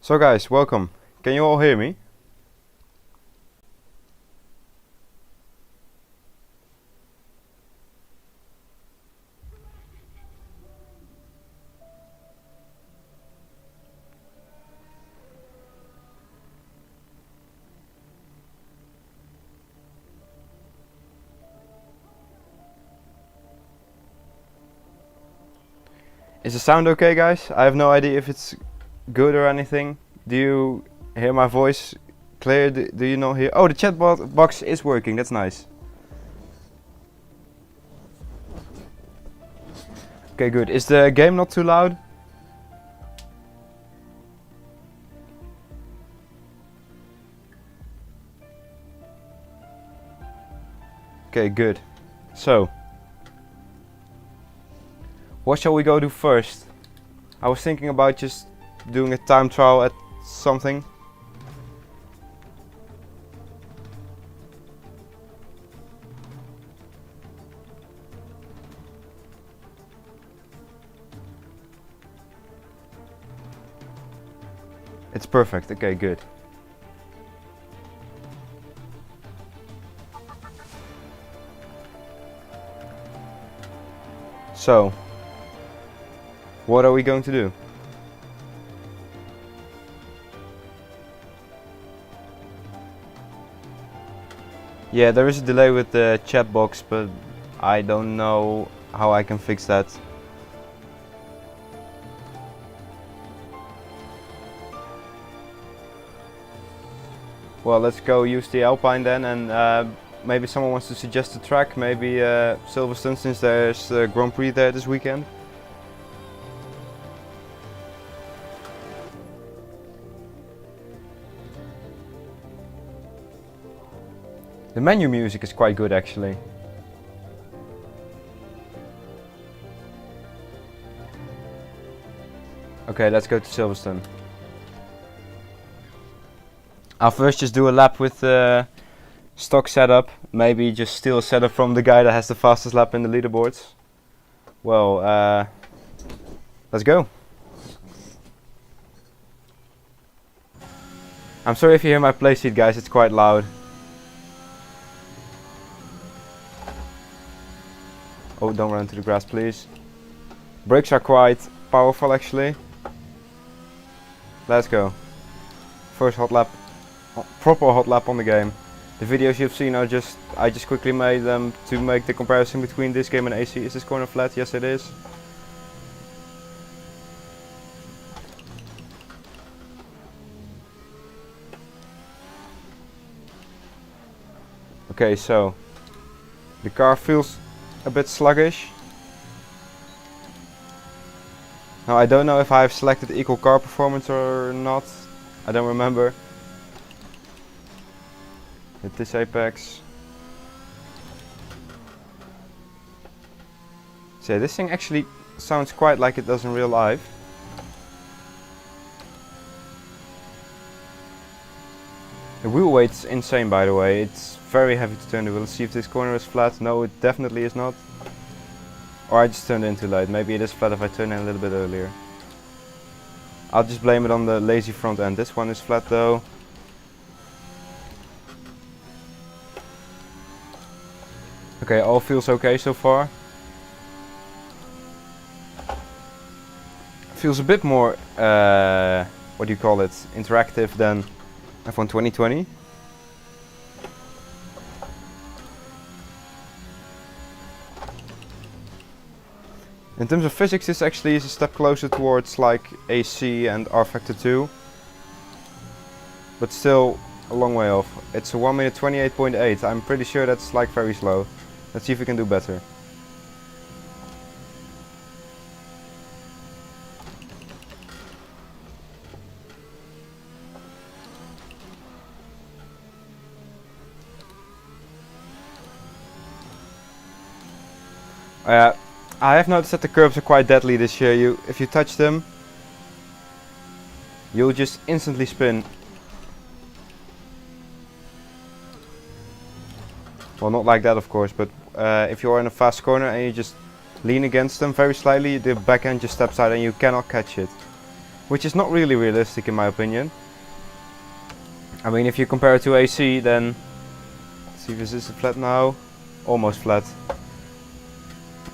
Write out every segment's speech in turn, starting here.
So guys, welcome. Can you all hear me? Is the sound okay, guys? I have no idea if it's good or anything. Do you hear my voice clear? Do you not hear? Oh, the chat box is working. That's nice. Okay, good. Is the game not too loud? Okay, good. So, what shall we go do first? I was thinking about just doing a time trial at something. It's perfect. Okay, good. So, what are we going to do? Yeah, there is a delay with the chat box, but I don't know how I can fix that. Well, let's go use the Alpine then, and maybe someone wants to suggest a track, maybe Silverstone, since there's the Grand Prix there this weekend. The menu music is quite good actually. Okay, let's go to Silverstone. I'll first just do a lap with the stock setup. Maybe just steal a setup from the guy that has the fastest lap in the leaderboards. Well, let's go. I'm sorry if you hear my playseat, guys, it's quite loud. Oh, don't run into the grass, please. Brakes are quite powerful actually. Let's go. First hot lap. Proper hot lap on the game. The videos you've seen are I just quickly made them to make the comparison between this game and AC. Is this corner flat? Yes, it is. Okay, so the car feels a bit sluggish. Now I don't know if I've selected equal car performance or not. I don't remember. Hit this apex. So this thing actually sounds quite like it does in real life. The wheel weight's insane, by the way. It's very heavy to turn the wheel. Let's see if this corner is flat. No, it definitely is not. Or I just turned it in too late. Maybe it is flat if I turn in a little bit earlier. I'll just blame it on the lazy front end. This one is flat though. Okay, all feels okay so far. Feels a bit more, what do you call it, interactive than F1 2020. In terms of physics, this actually is a step closer towards like AC and R Factor 2. But still a long way off. It's a 1 minute 28.8. I'm pretty sure that's like very slow. Let's see if we can do better. I have noticed that the curbs are quite deadly this year. If you touch them, you'll just instantly spin. Well, not like that of course, but if you're in a fast corner and you just lean against them very slightly, the back end just steps out and you cannot catch it. which is not really realistic in my opinion. I mean, if you compare it to AC, then let's see if this is flat now, almost flat.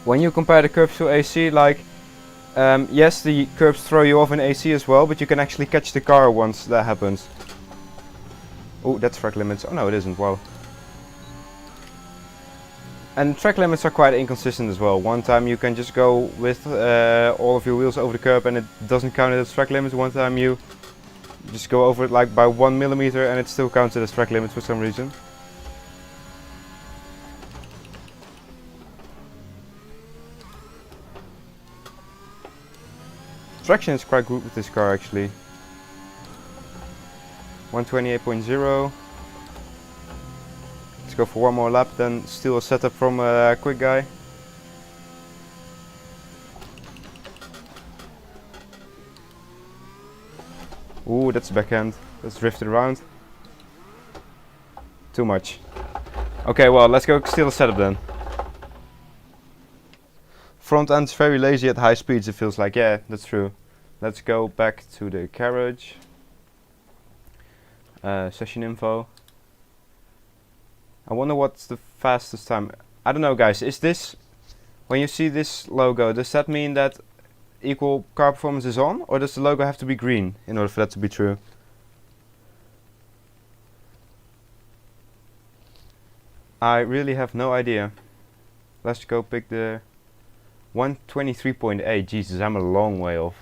When you compare the curbs to AC, like yes, the curbs throw you off in AC as well, but you can actually catch the car once that happens. Oh, that's track limits. Oh no, it isn't. Wow. And track limits are quite inconsistent as well. One time you can just go with all of your wheels over the curb and it doesn't count it as track limits. One time you just go over it like by 1 millimeter and it still counts it as track limits for some reason. Traction is quite good with this car actually. 128.0. Let's go for one more lap, then steal a setup from a quick guy. Ooh, that's backhand. Let's drift it around. Too much. Okay, well, let's go steal a setup then. Front end's very lazy at high speeds, it feels like. Yeah, that's true. Let's go back to the carriage. Session info. I wonder what's the fastest time. I don't know, guys. Is this, when you see this logo, does that mean that equal car performance is on? Or does the logo have to be green in order for that to be true? I really have no idea. Let's go pick the 123.8. Jesus, I'm a long way off.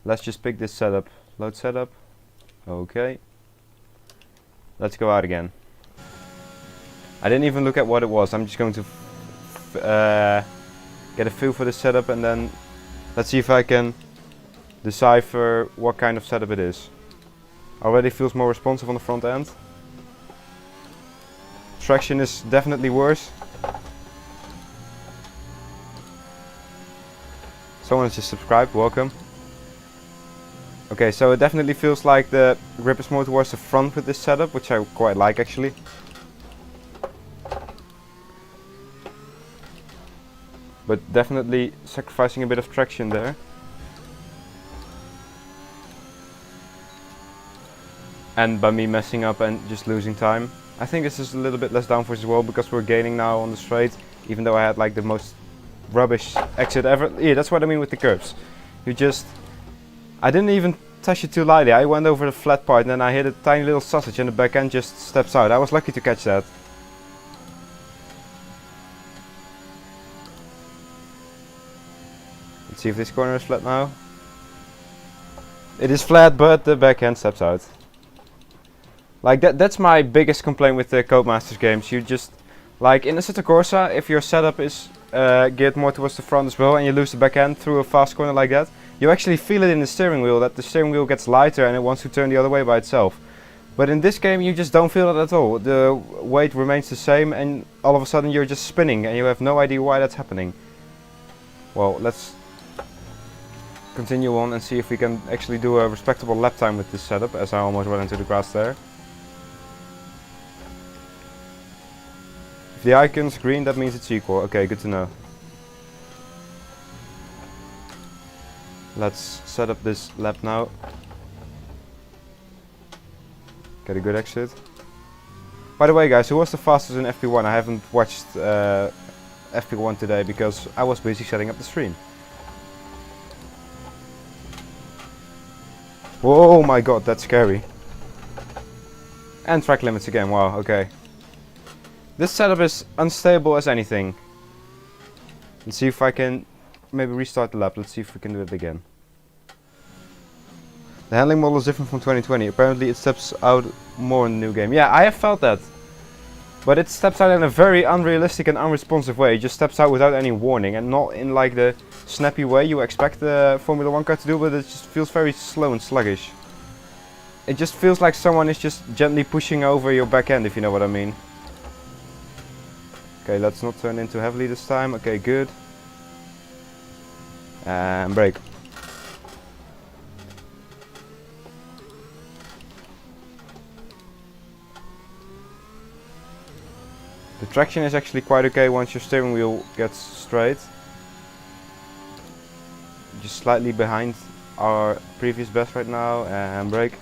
Let's just pick this setup. Load setup. Okay. Let's go out again. I didn't even look at what it was. I'm just going to get a feel for the setup and then let's see if I can decipher what kind of setup it is. Already feels more responsive on the front end. Traction is definitely worse. Someone has just subscribed, welcome. Okay, so it definitely feels like the grip is more towards the front with this setup, which I quite like actually. But definitely sacrificing a bit of traction there. And by me messing up and just losing time. I think this is a little bit less downforce as well because we're gaining now on the straight, even though I had like the most rubbish exit ever. Yeah, that's what I mean with the curbs. You just... I didn't even touch it too lightly. I went over the flat part and then I hit a tiny little sausage and the back end just steps out. I was lucky to catch that. Let's see if this corner is flat now. It is flat, but the back end steps out. Like that's my biggest complaint with the Codemasters games. You just, like in Assetto Corsa, if your setup is geared more towards the front as well and you lose the back end through a fast corner like that, you actually feel it in the steering wheel, that the steering wheel gets lighter and it wants to turn the other way by itself. But in this game you just don't feel it at all. The weight remains the same and all of a sudden you're just spinning and you have no idea why that's happening. Well, let's continue on and see if we can actually do a respectable lap time with this setup, as I almost ran into the grass there. If the icon's green, that means it's equal. Okay, good to know. Let's set up this lap now. Get a good exit. By the way guys, who was the fastest in FP1? I haven't watched FP1 today because I was busy setting up the stream. Oh my god, that's scary. And track limits again, wow, okay. This setup is unstable as anything. Let's see if I can maybe restart the lap. Let's see if we can do it again. The handling model is different from 2020. Apparently it steps out more in the new game. Yeah, I have felt that. But it steps out in a very unrealistic and unresponsive way. It just steps out without any warning and not in like the snappy way you expect the Formula 1 car to do, but it just feels very slow and sluggish. It just feels like someone is just gently pushing over your back end, if you know what I mean. Okay, let's not turn in too heavily this time. Okay, good. And brake. The traction is actually quite okay once your steering wheel gets straight. just slightly behind our previous best right now, and brake.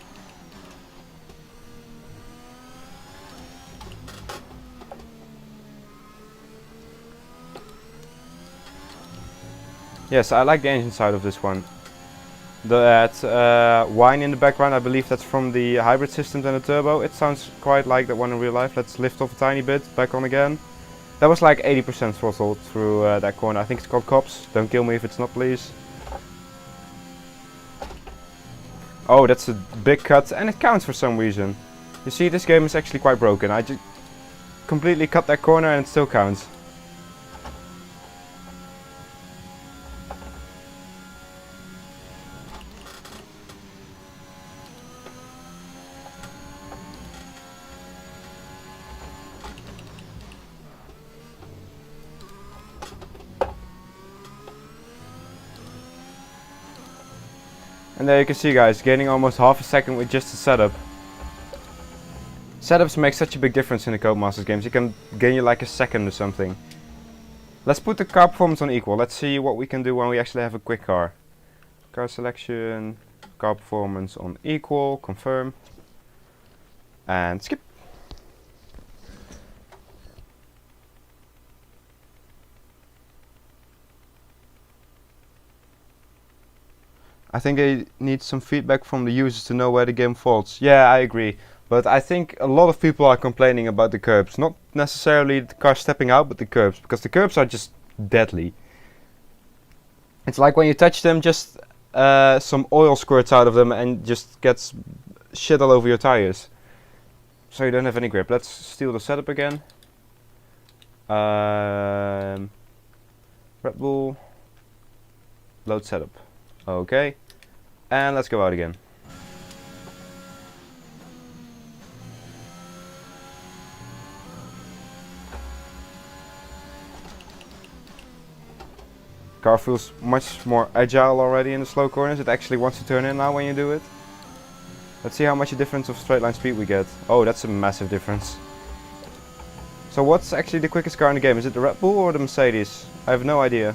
Yes, I like the engine side of this one. That whine in the background, I believe that's from the hybrid systems and the turbo. It sounds quite like that one in real life. Let's lift off a tiny bit, back on again. That was like 80% throttle through that corner. I think it's called Cops. Don't kill me if it's not, please. Oh, that's a big cut, and it counts for some reason. You see, this game is actually quite broken. I just completely cut that corner and it still counts. And there you can see, guys, gaining almost half a second with just the setup. Setups make such a big difference in the Codemasters games. You can gain you like a second or something. Let's put the car performance on equal. Let's see what we can do when we actually have a quick car. Car selection, car performance on equal, confirm, and skip. I think I need some feedback from the users to know where the game faults. Yeah, I agree. But I think a lot of people are complaining about the curbs. Not necessarily the car stepping out, but the curbs. Because the curbs are just deadly. It's like when you touch them, just some oil squirts out of them and just gets shit all over your tires. So you don't have any grip. Let's steal the setup again. Red Bull. Load setup. Okay, and let's go out again. Car feels much more agile already in the slow corners. It actually wants to turn in now when you do it. Let's see how much a difference of straight line speed we get. Oh, that's a massive difference. So what's actually the quickest car in the game? Is it the Red Bull or the Mercedes? I have no idea.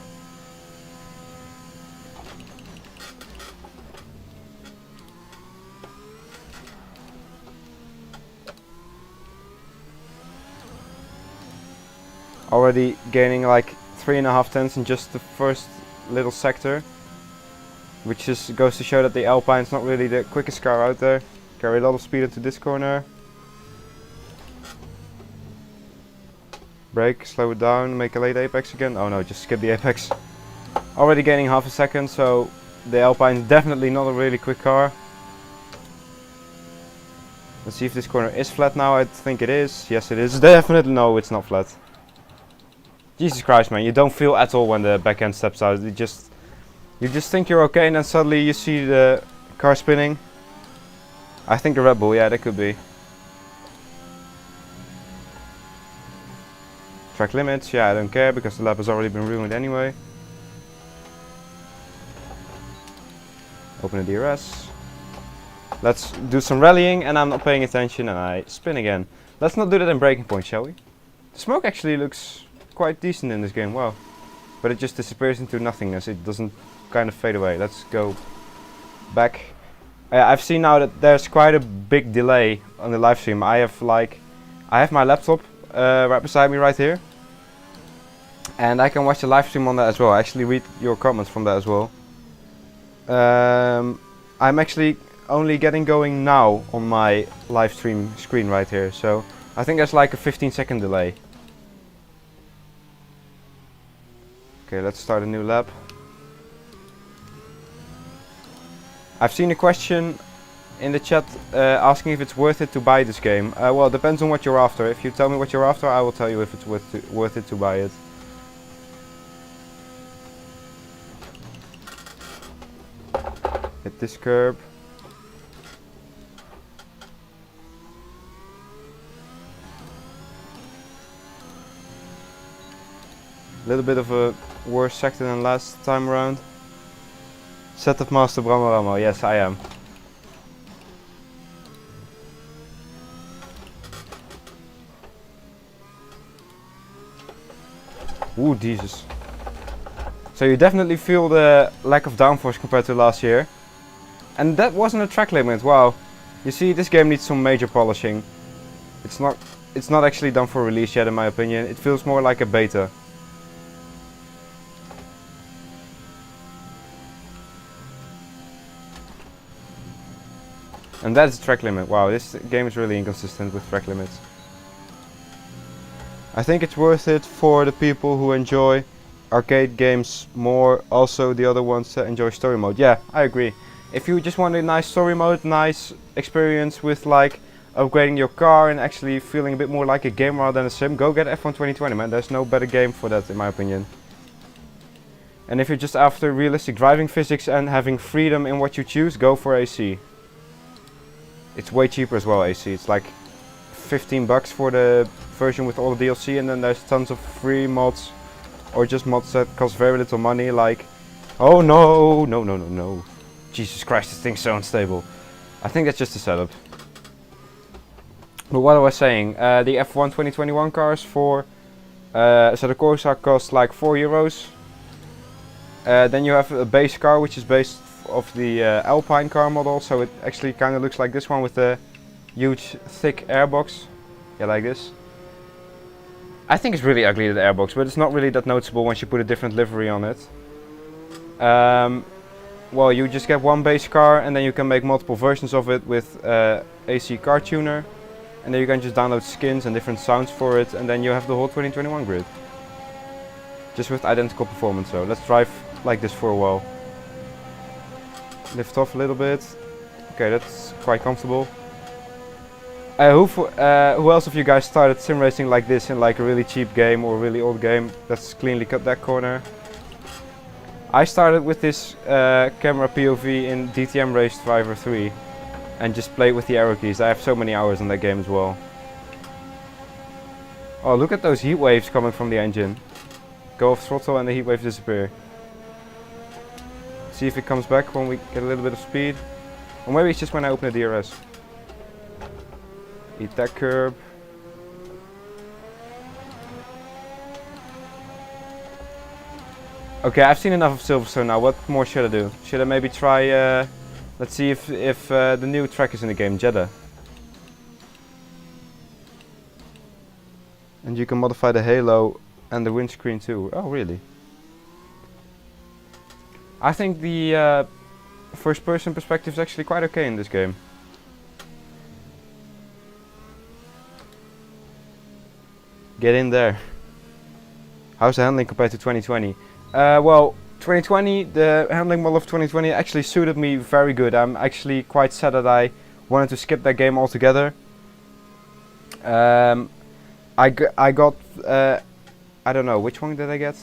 Already gaining like 3.5 tenths in just the first little sector, which just goes to show that the Alpine's not really the quickest car out there. Carry a lot of speed into this corner. Brake, slow it down, make a late apex again. Oh no, just skip the apex. Already gaining half a second, so the Alpine's definitely not a really quick car. Let's see if this corner is flat now. I think it is. Yes, it is. Definitely no, it's not flat. Jesus Christ, man, you don't feel at all when the back end steps out. You just think you're okay, and then suddenly you see the car spinning. I think the Red Bull, yeah, that could be. Track limits, yeah, I don't care because the lap has already been ruined anyway. Open the DRS. Let's do some rallying, and I'm not paying attention, and I spin again. Let's not do that in breaking point, shall we? The smoke actually looks quite decent in this game, wow. But it just disappears into nothingness, it doesn't kind of fade away. Let's go back. I've seen now that there's quite a big delay on the live stream. I have my laptop right beside me right here. And I can watch the live stream on that as well. I actually read your comments from that as well. I'm actually only getting going now on my live stream screen right here. So I think there's like a 15-second delay. Okay, let's start a new lap. I've seen a question in the chat asking if it's worth it to buy this game. Well, it depends on what you're after. If you tell me what you're after, I will tell you if it's worth it to buy it. Hit this curb. A little bit of a worse sector than last time around. Setup Master Bramoramo, yes I am. Ooh, Jesus. So you definitely feel the lack of downforce compared to last year. And that wasn't a track limit, wow. You see, this game needs some major polishing. It's not actually done for release yet in my opinion. It feels more like a beta. And that's the track limit. Wow, this game is really inconsistent with track limits. I think it's worth it for the people who enjoy arcade games more, also the other ones that enjoy story mode. Yeah, I agree. If you just want a nice story mode, nice experience with like upgrading your car and actually feeling a bit more like a game rather than a sim, go get F1 2020, man. There's no better game for that in my opinion. And if you're just after realistic driving physics and having freedom in what you choose, go for AC. It's way cheaper as well, AC. It's like 15 bucks for the version with all the DLC, and then there's tons of free mods or just mods that cost very little money, like... Oh no, no, no, no, no. Jesus Christ, this thing's so unstable. I think that's just a setup. But what I was saying, the F1 2021 cars for Assetto Corsa cost like €4. Then you have a base car which is based off the Alpine car model, so it actually kind of looks like this one with the huge thick airbox. Yeah, like this. I think it's really ugly, the airbox, but it's not really that noticeable once you put a different livery on it. Well, you just get one base car and then you can make multiple versions of it with AC car tuner. And then you can just download skins and different sounds for it, and then you have the whole 2021 grid. Just with identical performance, so let's drive like this for a while. Lift off a little bit. Okay, that's quite comfortable. Who else of you guys started sim racing like this in like a really cheap game or a really old game that's cleanly cut that corner? I started with this camera POV in DTM Race Driver 3 and just played with the arrow keys. I have so many hours in that game as well. Oh, look at those heat waves coming from the engine. Go off throttle and the heat waves disappear. See if it comes back when we get a little bit of speed. Or maybe it's just when I open the DRS. Eat that curb. Okay, I've seen enough of Silverstone now. What more should I do? Should I maybe try... let's see if the new track is in the game, Jeddah. And you can modify the halo and the windscreen too. Oh, really? I think the first person perspective is actually quite okay in this game. Get in there. How's the handling compared to 2020? Well, 2020, the handling model of 2020 actually suited me very good. I'm actually quite sad that I wanted to skip that game altogether. I got, I don't know, which one did I get?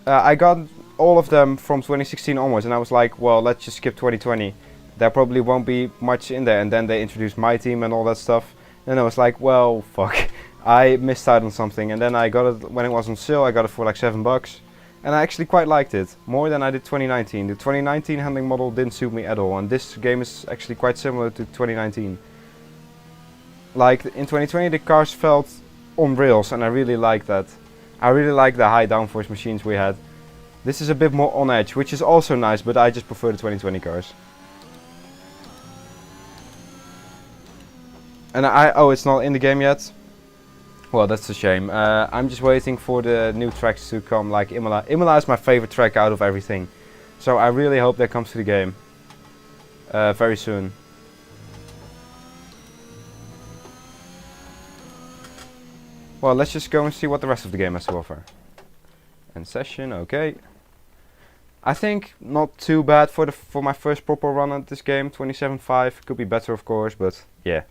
I got all of them from 2016 onwards, and I was like, well, let's just skip 2020. There probably won't be much in there, and then they introduced my team and all that stuff. And I was like, well, fuck, I missed out on something. And then I got it when it was on sale. I got it for like $7. And I actually quite liked it, more than I did 2019. The 2019 handling model didn't suit me at all, and this game is actually quite similar to 2019. Like, in 2020 the cars felt on rails, and I really like that. I really like the high downforce machines we had. This is a bit more on edge, which is also nice, but I just prefer the 2020 cars. And oh, it's not in the game yet? Well, that's a shame. I'm just waiting for the new tracks to come, like Imola. Imola is my favorite track out of everything. So I really hope that comes to the game. Very soon. Well, let's just go and see what the rest of the game has to offer. End session, okay. I think not too bad for my first proper run at this game. 27.5, could be better of course, but yeah.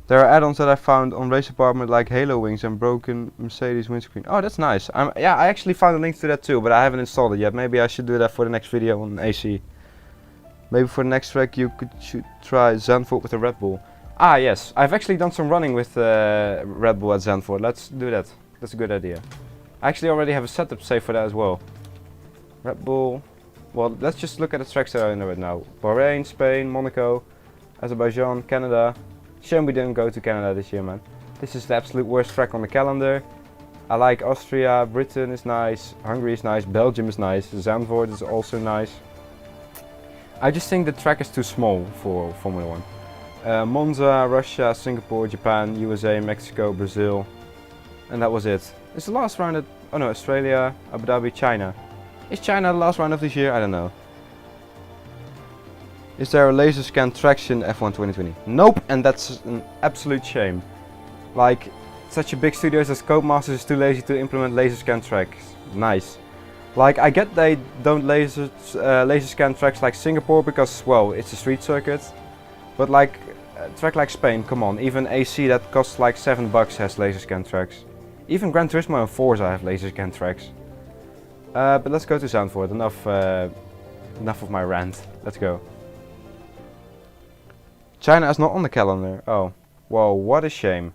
There are add-ons that I found on Race Department, like Halo Wings and broken Mercedes windscreen. Oh, that's nice. Yeah, I actually found a link to that too, but I haven't installed it yet. Maybe I should do that for the next video on AC. Maybe for the next track you should try Zandvoort with a Red Bull. Ah, yes. I've actually done some running with Red Bull at Zandvoort. Let's do that. That's a good idea. I actually already have a setup saved for that as well. Red Bull. Well, let's just look at the tracks that are in there right now. Bahrain, Spain, Monaco, Azerbaijan, Canada. Shame we didn't go to Canada this year, man. This is the absolute worst track on the calendar. I like Austria, Britain is nice, Hungary is nice, Belgium is nice, Zandvoort is also nice. I just think the track is too small for Formula 1. Monza, Russia, Singapore, Japan, USA, Mexico, Brazil, and that was it. It's the last round at, oh no, Australia, Abu Dhabi, China. Is China the last round of this year? I don't know. Is there a laser scan traction F1 2020? Nope, and that's an absolute shame. Like, such a big studio as Codemasters is too lazy to implement laser scan tracks. Nice. Like, I get they don't laser scan tracks like Singapore because, well, it's a street circuit. But like, a track like Spain, come on, even AC that costs like $7 has laser scan tracks. Even Gran Turismo and Forza have laser scan tracks. But let's go to Zandvoort, enough of my rant, let's go. China is not on the calendar, oh, whoa, what a shame.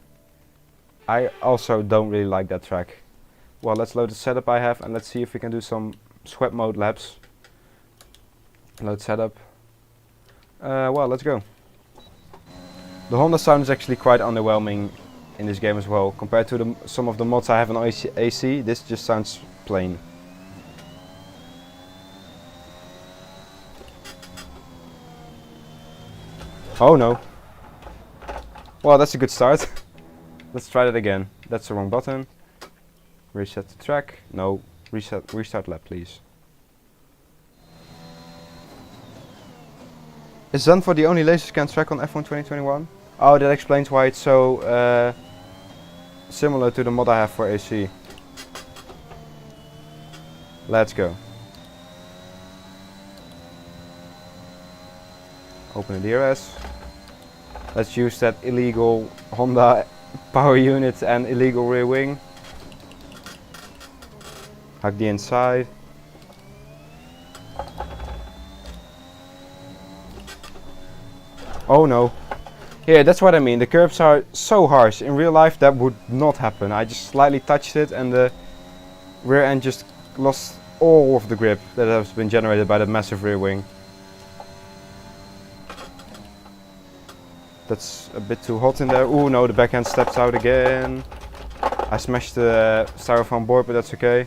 I also don't really like that track. Well, let's load the setup I have and let's see if we can do some sweat mode laps. Load setup. Well, let's go. The Honda sound is actually quite underwhelming in this game as well. Compared to some of the mods I have on AC, this just sounds plain. Oh no. Well, that's a good start. Let's try that again. That's the wrong button. Reset the track. No, restart lap please. Is Zandvoort the only laser scan track on F1 2021? Oh, that explains why it's so similar to the mod I have for AC. Let's go. Open the DRS. Let's use that illegal Honda power unit and illegal rear wing. Hug the inside. Oh no. Yeah, that's what I mean. The curves are so harsh. In real life that would not happen. I just slightly touched it and the rear end just lost all of the grip that has been generated by the massive rear wing. That's a bit too hot in there. Oh no, the backhand steps out again. I smashed the styrofoam board, but that's okay.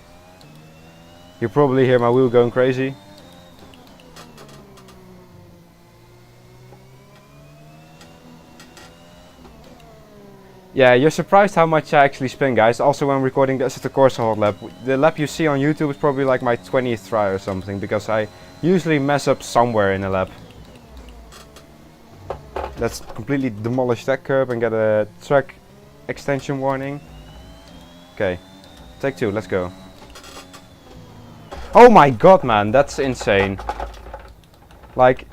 You probably hear my wheel going crazy. Yeah, you're surprised how much I actually spin, guys. Also when recording the Assetto Corsa hot lap. The lap you see on YouTube is probably like my 20th try or something, because I usually mess up somewhere in a lap. Let's completely demolish that curb and get a track extension warning. Okay, take two, let's go. Oh my god, man, that's insane. Like,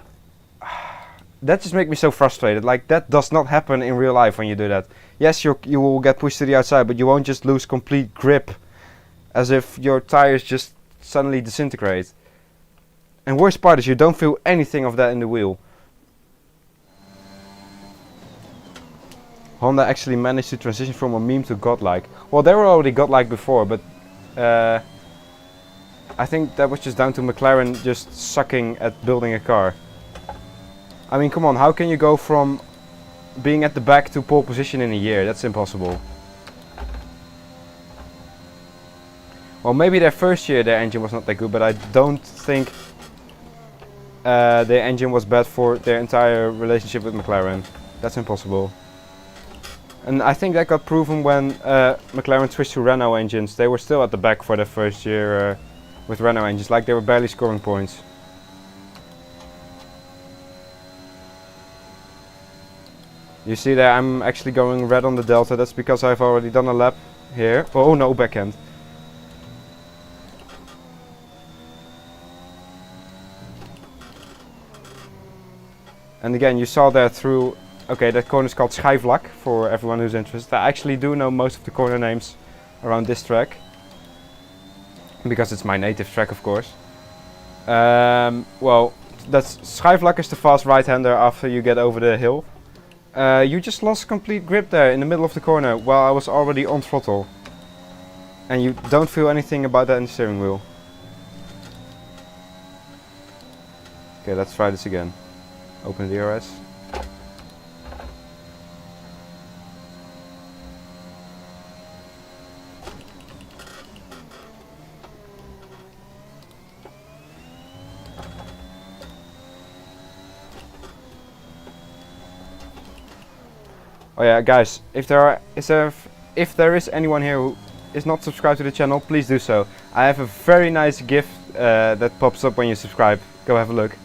that just makes me so frustrated. Like, that does not happen in real life when you do that. Yes, you will get pushed to the outside, but you won't just lose complete grip as if your tires just suddenly disintegrate. And worst part is you don't feel anything of that in the wheel. Honda actually managed to transition from a meme to godlike. Well, they were already godlike before, but I think that was just down to McLaren just sucking at building a car. I mean, come on, how can you go from being at the back to pole position in a year? That's impossible. Well, maybe their first year their engine was not that good, but I don't think their engine was bad for their entire relationship with McLaren. That's impossible. And I think that got proven when McLaren switched to Renault engines. They were still at the back for their first year with Renault engines, like they were barely scoring points. You see there, I'm actually going red on the delta. That's because I've already done a lap here. Oh no, backhand. And again, you saw there through... Okay, that corner is called Schijfvlak for everyone who's interested. I actually do know most of the corner names around this track, because it's my native track, of course. Well, that's Schijfvlak is the fast right-hander after you get over the hill. You just lost complete grip there in the middle of the corner while I was already on throttle. And you don't feel anything about that in the steering wheel. Okay, let's try this again. Open the DRS. Oh yeah, guys, if there is anyone here who is not subscribed to the channel, please do so. I have a very nice gift that pops up when you subscribe. Go have a look.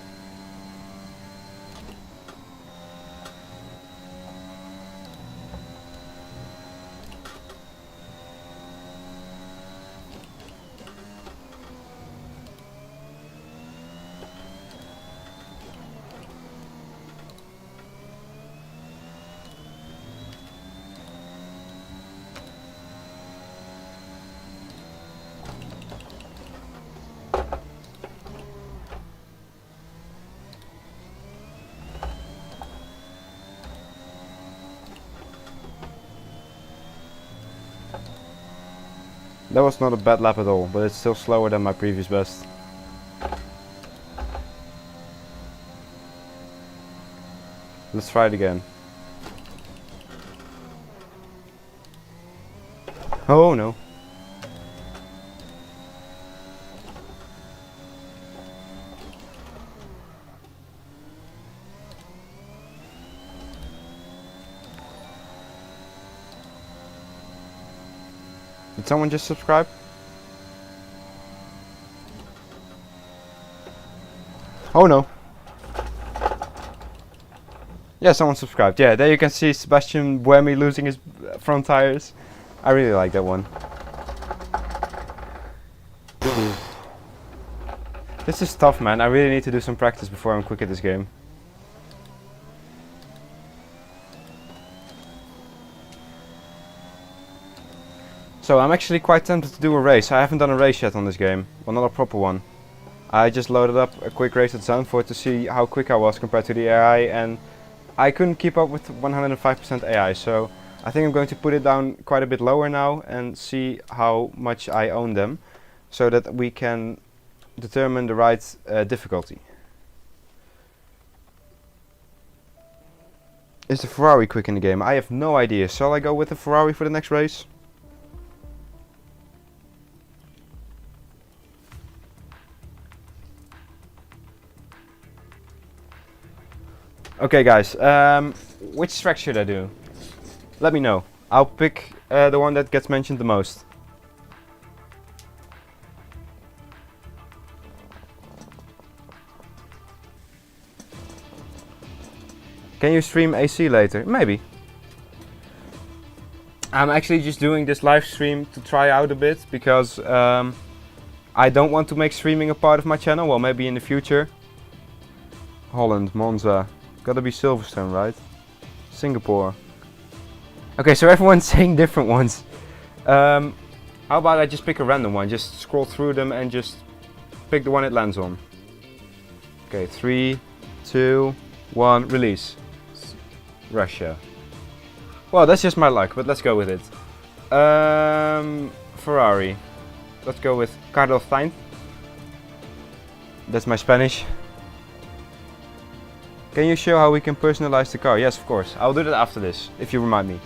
That was not a bad lap at all, but it's still slower than my previous best. Let's try it again. Oh no. Did someone just subscribe? Oh no. Yeah, someone subscribed. Yeah, there you can see Sebastian Buemi losing his front tires. I really like that one. This is tough, man. I really need to do some practice before I'm quick at this game. So I'm actually quite tempted to do a race. I haven't done a race yet on this game. Well, not a proper one. I just loaded up a quick race at Zandvoort to see how quick I was compared to the AI, and I couldn't keep up with 105% AI. So I think I'm going to put it down quite a bit lower now and see how much I own them, so that we can determine the right difficulty. Is the Ferrari quick in the game? I have no idea. Shall I go with the Ferrari for the next race? Okay guys, which track should I do? Let me know. I'll pick the one that gets mentioned the most. Can you stream AC later? Maybe. I'm actually just doing this live stream to try out a bit because I don't want to make streaming a part of my channel. Well, maybe in the future. Holland, Monza. Gotta be Silverstone, right? Singapore. Okay, so everyone's saying different ones. How about I just pick a random one? Just scroll through them and just pick the one it lands on. Okay, 3, 2, 1, release. Russia. Well, that's just my luck, but let's go with it. Ferrari. Let's go with Carlos Sainz. That's my Spanish. Can you show how we can personalize the car? Yes, of course. I'll do that after this, if you remind me.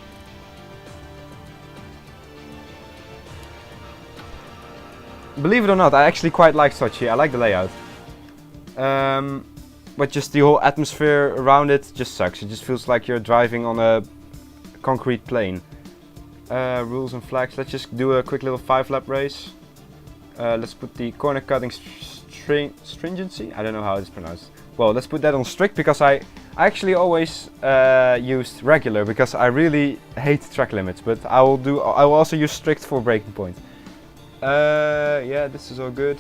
Believe it or not, I actually quite like Sochi. I like the layout. But just the whole atmosphere around it just sucks. It just feels like you're driving on a concrete plane. Rules and flags. Let's just do a quick little 5-lap race. Let's put the corner cutting stringency. I don't know how it's pronounced. Well, let's put that on strict because I actually always used regular because I really hate track limits. But I will also use strict for braking point. Yeah, this is all good.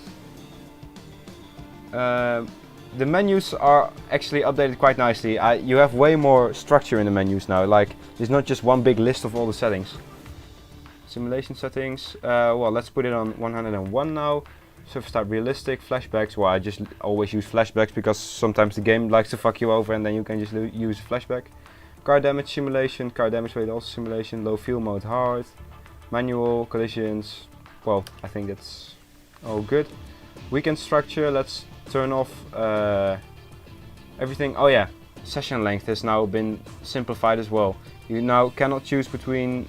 The menus are actually updated quite nicely. You have way more structure in the menus now. Like, there's not just one big list of all the settings. Simulation settings. Well, let's put it on 101 now. Surface type realistic, flashbacks. Well, I just always use flashbacks because sometimes the game likes to fuck you over and then you can just use flashback. Car damage simulation, car damage rate also simulation, low fuel mode hard, manual, collisions. Well, I think that's all good. Weekend structure, let's turn off everything. Oh yeah, session length has now been simplified as well. You now cannot choose between,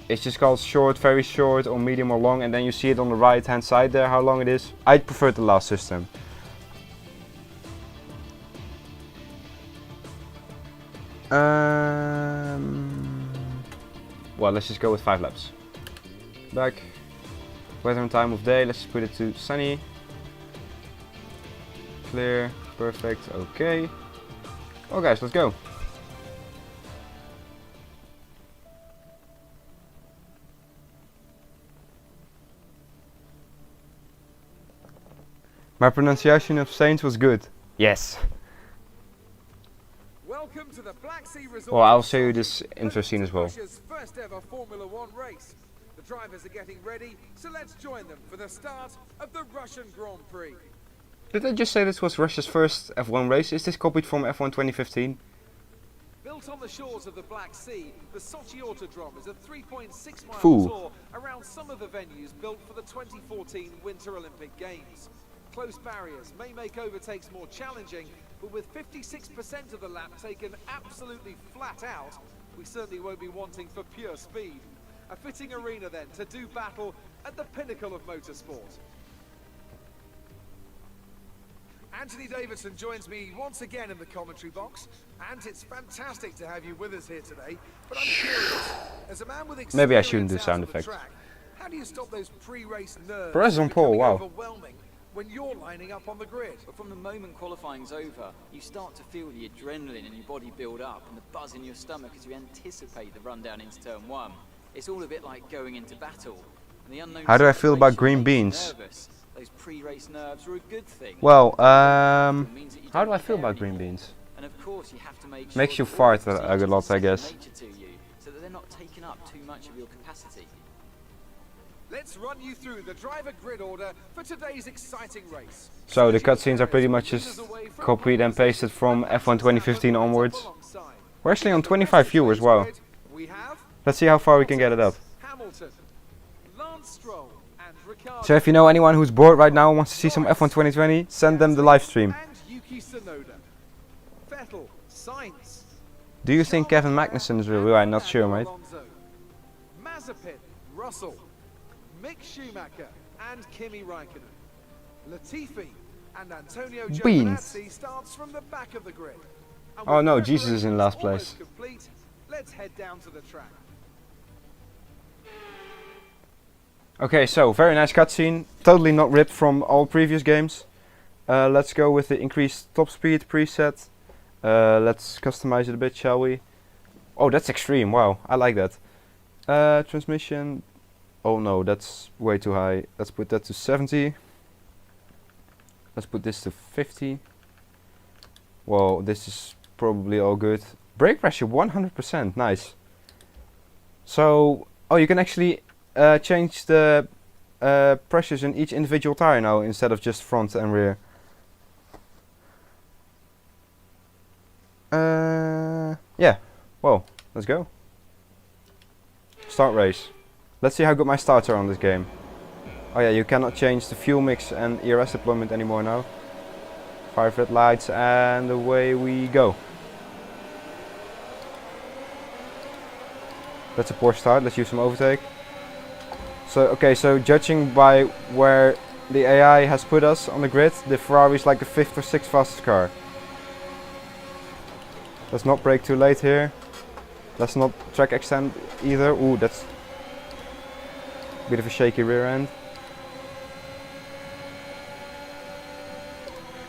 it's just called short, very short, or medium or long, and then you see it on the right hand side there how long it is. I prefer the last system. well, let's just go with 5 laps. Back. Weather and time of day, let's just put it to sunny. Clear, perfect, okay. Oh guys, let's go. My pronunciation of Saints was good. Yes. Welcome to the Black Sea Resort. Well, I'll show you this intro scene as well. Russia's first ever Formula One race. The drivers are getting ready, so let's join them for the start of the Russian Grand Prix. Did I just say this was Russia's first F1 race? Is this copied from F1 2015? Built on the shores of the Black Sea, the Sochi Autodrome is a 3.6 mile Fool. tour around some of the venues built for the 2014 Winter Olympic Games. Close barriers may make overtakes more challenging, but with 56% of the lap taken absolutely flat out, we certainly won't be wanting for pure speed. A fitting arena then to do battle at the pinnacle of motorsport. Anthony Davidson joins me once again in the commentary box, and it's fantastic to have you with us here today. But I'm curious, as a man with experience, maybe I shouldn't do sound out on the effects. track, how do you stop those pre-race nerves Perez on pole, becoming wow. overwhelming when you're lining up on the grid? But from the moment qualifying's over, you start to feel the adrenaline in your body build up and the buzz in your stomach as you anticipate the run down into turn 1. It's all a bit like going into battle. And the unknown How do I feel about situation green makes you beans? nervous. Those pre-race nerves are a good thing. Well, It means that you how don't do I feel care about green anymore. beans? And of course you have to make sure Makes you that all fart the a procedures lot, are I guess. second nature to you, so that they're not taking up too much of your capacity. Let's run you through the driver grid order for today's exciting race. So the cutscenes are pretty much just copied and pasted from F1 2015 onwards. We're actually on 25 viewers, wow. We have Let's see how far we can get it up. Hamilton, Lance Stroll, and Ricciardo. So if you know anyone who's bored right now and wants to see some F1 2020, send them the live stream. And Yuki Tsunoda, Vettel, Sainz. Do you think Kevin Magnussen is real? I'm not sure, mate. Alonso, Mazepin, Russell, Mick Schumacher, and Kimi Raikkonen. Latifi and Antonio Beans. Giovinazzi starts from the back of the grid. And Oh with no, Jesus is in last preparations place. almost complete, let's head down to the track. Okay, so very nice cutscene. Totally not ripped from all previous games. Let's go with the increased top speed preset. Let's customize it a bit, shall we? Oh, that's extreme. Wow, I like that. Transmission. Oh no, that's way too high. Let's put that to 70. Let's put this to 50. Well, this is probably all good. Brake pressure 100%, nice. So, oh, you can actually change the pressures in each individual tire now instead of just front and rear. Yeah, well, let's go. Start race. Let's see how good my starts are on this game. Oh yeah, you cannot change the fuel mix and ERS deployment anymore now. 5 red lights and away we go. That's a poor start, let's use some overtake. So, okay, so judging by where the AI has put us on the grid, the Ferrari is like the 5th or 6th fastest car. Let's not brake too late here. Let's not track extend either. Ooh, that's a bit of a shaky rear end.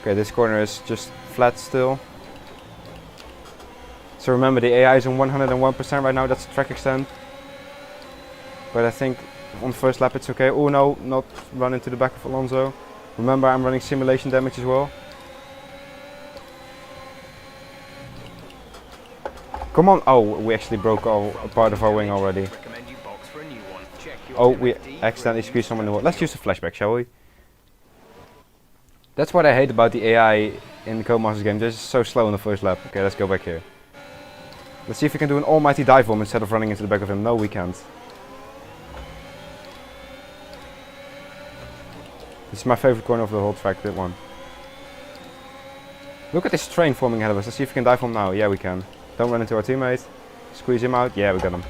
Okay, this corner is just flat still. So remember, the AI is on 101% right now, that's track extend. But I think on the first lap it's okay. Oh no, not run into the back of Alonso. Remember, I'm running simulation damage as well. Come on! Oh, we actually broke a part of our wing already. Oh, we accidentally squeezed someone in the wall. Let's use the flashback, shall we? That's what I hate about the AI in the Codemasters game. This is so slow in the first lap. Okay, let's go back here. Let's see if we can do an almighty dive bomb instead of running into the back of him. No, we can't. This is my favorite corner of the whole track, that one. Look at this train forming ahead of us. Let's see if we can dive bomb now. Yeah, we can. Don't run into our teammate. Squeeze him out. Yeah, we got him.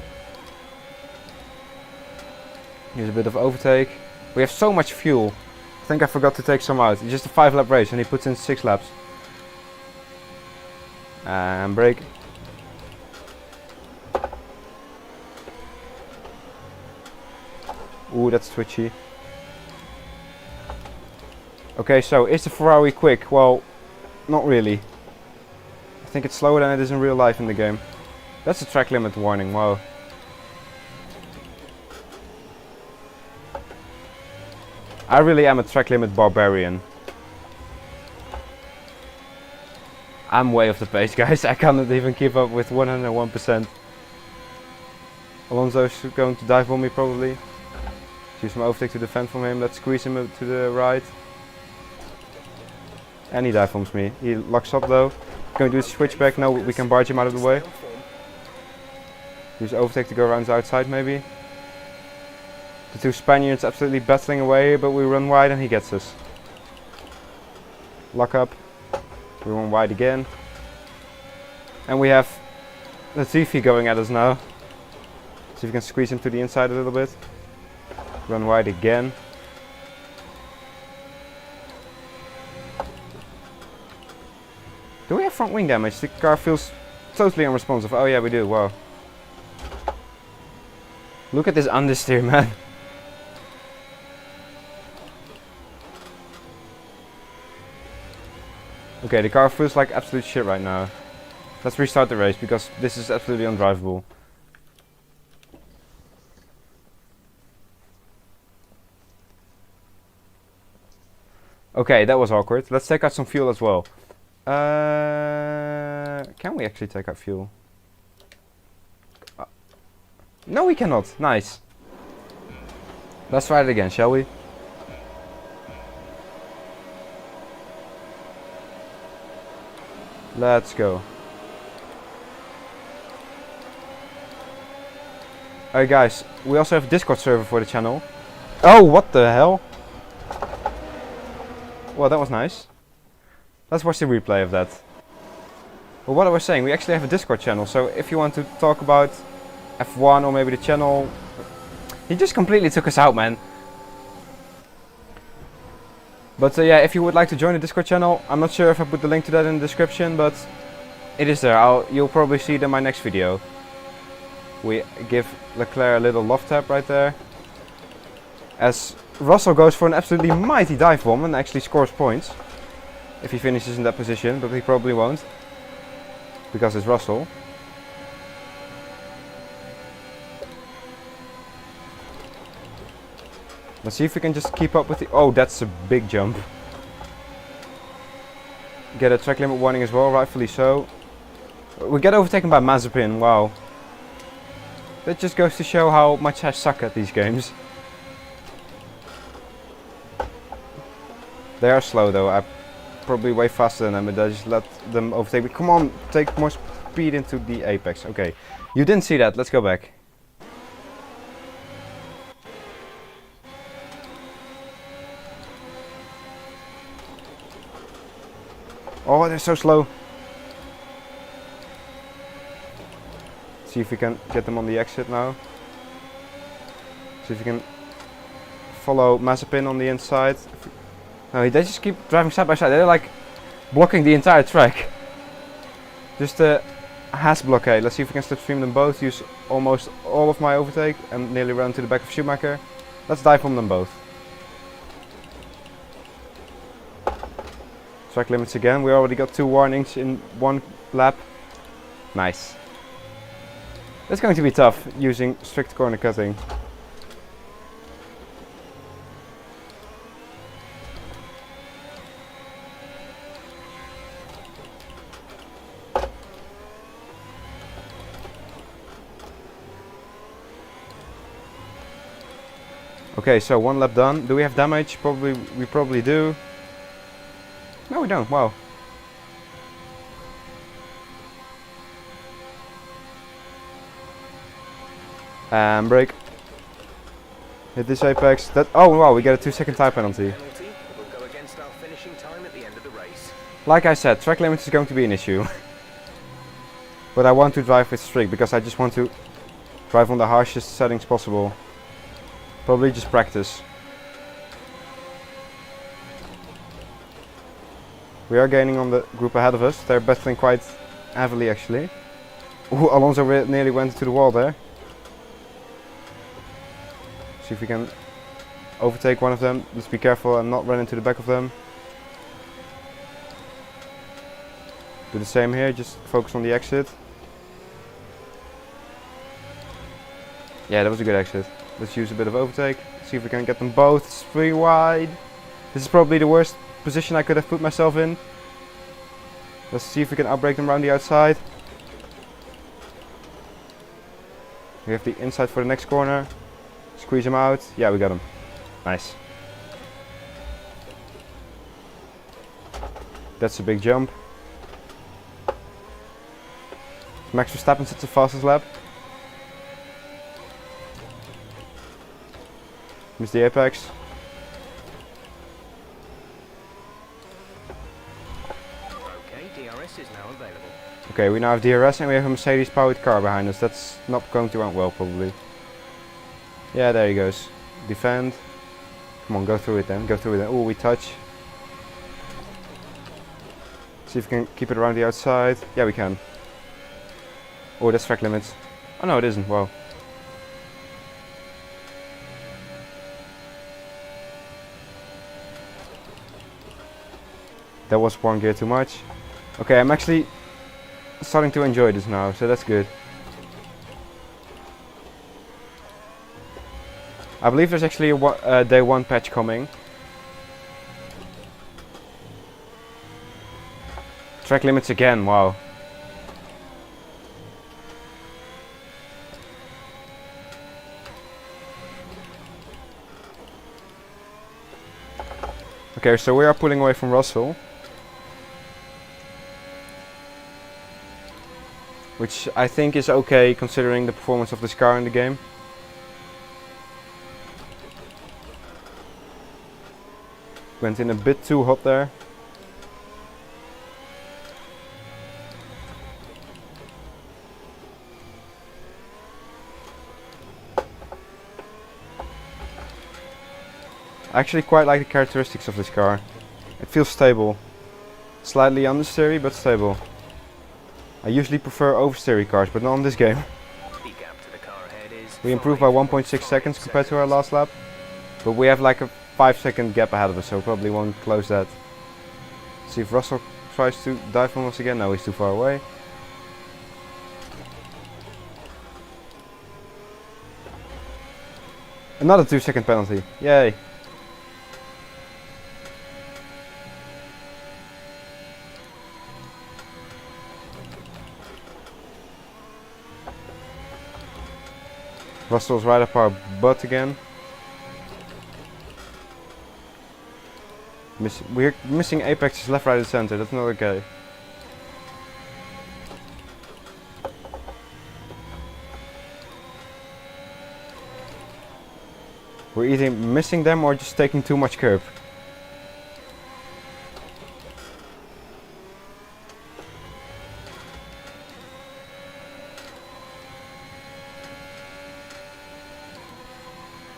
Here's a bit of overtake. We have so much fuel. I think I forgot to take some out. It's just a 5-lap race and he puts in 6 laps. And brake. Ooh, that's twitchy. Okay, so is the Ferrari quick? Well, not really. I think it's slower than it is in real life in the game. That's a track limit warning, wow. I really am a track limit barbarian. I'm way off the pace, guys. I cannot even keep up with 101%. Alonso's going to dive on me probably. Use my overtake to defend from him. Let's squeeze him to the right. And he dive bombs me. He locks up though. Going to do a switchback. No, we can barge him out of the way. Use overtake to go around the outside maybe. The two Spaniards absolutely battling away, but we run wide and he gets us. Lock up. We run wide again. And we have Latifi going at us now. See if we can squeeze him to the inside a little bit. Run wide again. Do we have front wing damage? The car feels totally unresponsive. Oh yeah, we do. Wow. Look at this understeer, man. Okay, the car feels like absolute shit right now. Let's restart the race because this is absolutely undrivable. Okay, that was awkward. Let's take out some fuel as well. Can we actually take out fuel? No, we cannot. Nice. Let's try it again, shall we? Let's go. Alright guys, we also have a Discord server for the channel. Oh, what the hell? Well, that was nice. Let's watch the replay of that. Well, what I was saying, we actually have a Discord channel, so if you want to talk about F1 or maybe the channel... He just completely took us out, man. But yeah, if you would like to join the Discord channel, I'm not sure if I put the link to that in the description, but it is there. You'll probably see it in my next video. We give Leclerc a little love tap right there. As Russell goes for an absolutely mighty dive bomb and actually scores points. If he finishes in that position, but he probably won't. Because it's Russell. Let's see if we can just keep up with the... Oh, that's a big jump. Get a track limit warning as well, rightfully so. We get overtaken by Mazepin, wow. That just goes to show how much I suck at these games. They are slow though, I'm probably way faster than them, but I just let them overtake me. Come on, take more speed into the apex. Okay, you didn't see that, let's go back. Oh, they're so slow. See if we can get them on the exit now. See if we can follow Mazepin on the inside. No, they just keep driving side by side. They're like blocking the entire track. Just a Haas blockade. Let's see if we can slipstream them both. Use almost all of my overtake and nearly run to the back of Schumacher. Let's dive from them both. Track limits again. We already got 2 warnings in 1 lap. Nice. It's going to be tough using strict corner cutting. Okay, so 1 lap done. Do we have damage? We probably do. No, we don't. Wow. And brake. Hit this apex. That. Oh wow, we get a 2-second tire penalty. Will go against our finishing time at the end of the race. Like I said, track limits is going to be an issue. But I want to drive with strict because I just want to drive on the harshest settings possible. Probably just practice. We are gaining on the group ahead of us. They're battling quite heavily actually. Ooh, Alonso nearly went to the wall there. See if we can overtake one of them. Let's be careful and not run into the back of them. Do the same here, just focus on the exit. Yeah, that was a good exit. Let's use a bit of overtake. See if we can get them both. It's 3 wide. This is probably the worst position I could have put myself in. Let's see if we can outbrake them around the outside. We have the inside for the next corner. Squeeze them out. Yeah, we got them. Nice. That's a big jump. Max Verstappen sits the fastest lap. Missed the apex. Okay, DRS is now available. Okay, we now have DRS and we have a Mercedes powered car behind us. That's not going to end well, probably. Yeah, there he goes. Defend. Come on, go through it then. Go through it then. Oh, we touch. See if we can keep it around the outside. Yeah, we can. Oh, that's track limits. Oh no, it isn't. Wow. That was 1 gear too much. Okay, I'm actually starting to enjoy this now, so that's good. I believe there's actually a day 1 patch coming. Track limits again, wow. Okay, so we are pulling away from Russell. Which I think is okay considering the performance of this car in the game. Went in a bit too hot there. I actually quite like the characteristics of this car. It feels stable. Slightly understeery, but stable. I usually prefer oversteery cars, but not on this game. The gap to the car ahead is We improved by 1.6 seconds compared to our last lap. But we have like a 5-second gap ahead of us, so probably won't close that. See if Russell tries to dive from us again. No, he's too far away. Another 2-second penalty. Yay. Russell's right up our butt again. We're missing apexes left, right and center. That's not okay. We're either missing them or just taking too much curb.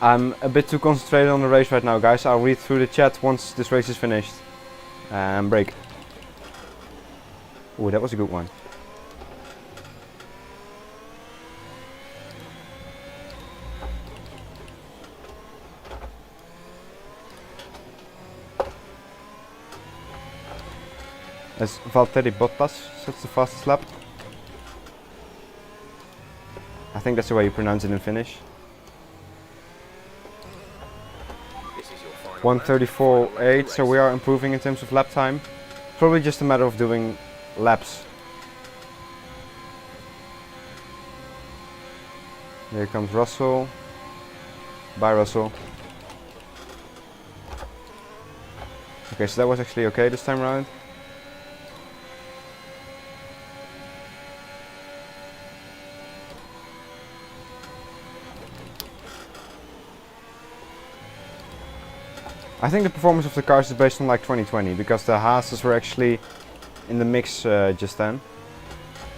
I'm a bit too concentrated on the race right now, guys. I'll read through the chat once this race is finished. Break. Oh, that was a good one. As Valtteri Bottas sets the fastest lap. I think that's the way you pronounce it in Finnish. 1:34.8, so we are improving in terms of lap time. Probably just a matter of doing laps. Here comes Russell. Bye, Russell. Okay, so that was actually okay this time around. I think the performance of the cars is based on like 2020, because the Haas's were actually in the mix just then.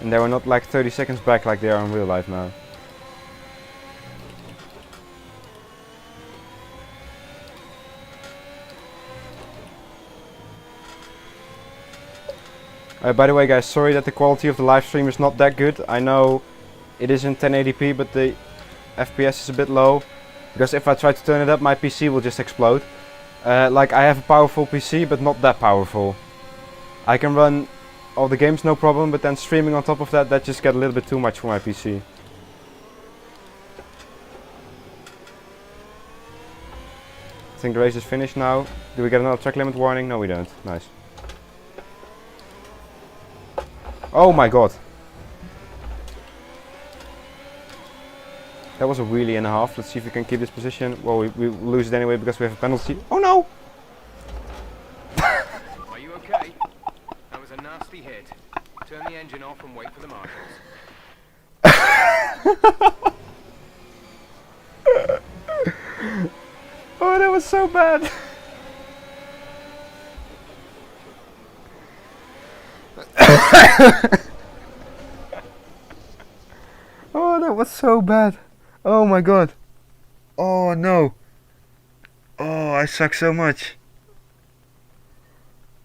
And they were not like 30 seconds back like they are in real life now. By the way guys, sorry that the quality of the live stream is not that good. I know it is in 1080p, but the FPS is a bit low. Because if I try to turn it up, my PC will just explode. Like I have a powerful PC, but not that powerful. I can run all the games no problem, but then streaming on top of that, that just got a little bit too much for my PC. I think the race is finished now. Do we get another track limit warning? No, we don't. Nice. Oh my god. That was a wheelie and a half. Let's see if we can keep this position. Well, we lose it anyway because we have a penalty. Oh no! Are you okay? That was a nasty hit. Turn the engine off and wait for the marshals. Oh, that was so bad. Oh, that was so bad. Oh my god. Oh no. Oh, I suck so much.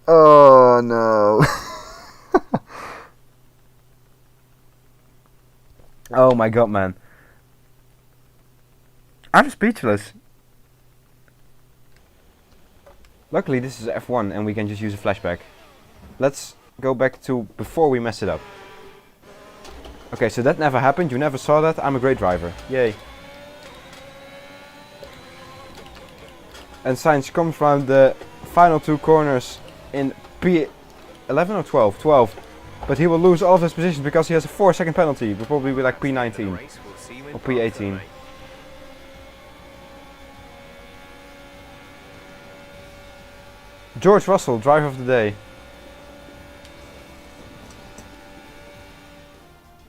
Oh no. Oh my god, man. I'm speechless. Luckily this is F1 and we can just use a flashback. Let's go back to before we mess it up. Okay, so that never happened, you never saw that. I'm a great driver. Yay. And Sainz comes round the final two corners in P11 or 12? 12. But he will lose all of his positions because he has a 4-second penalty. We'll probably be like P19 or P18. George Russell, driver of the day.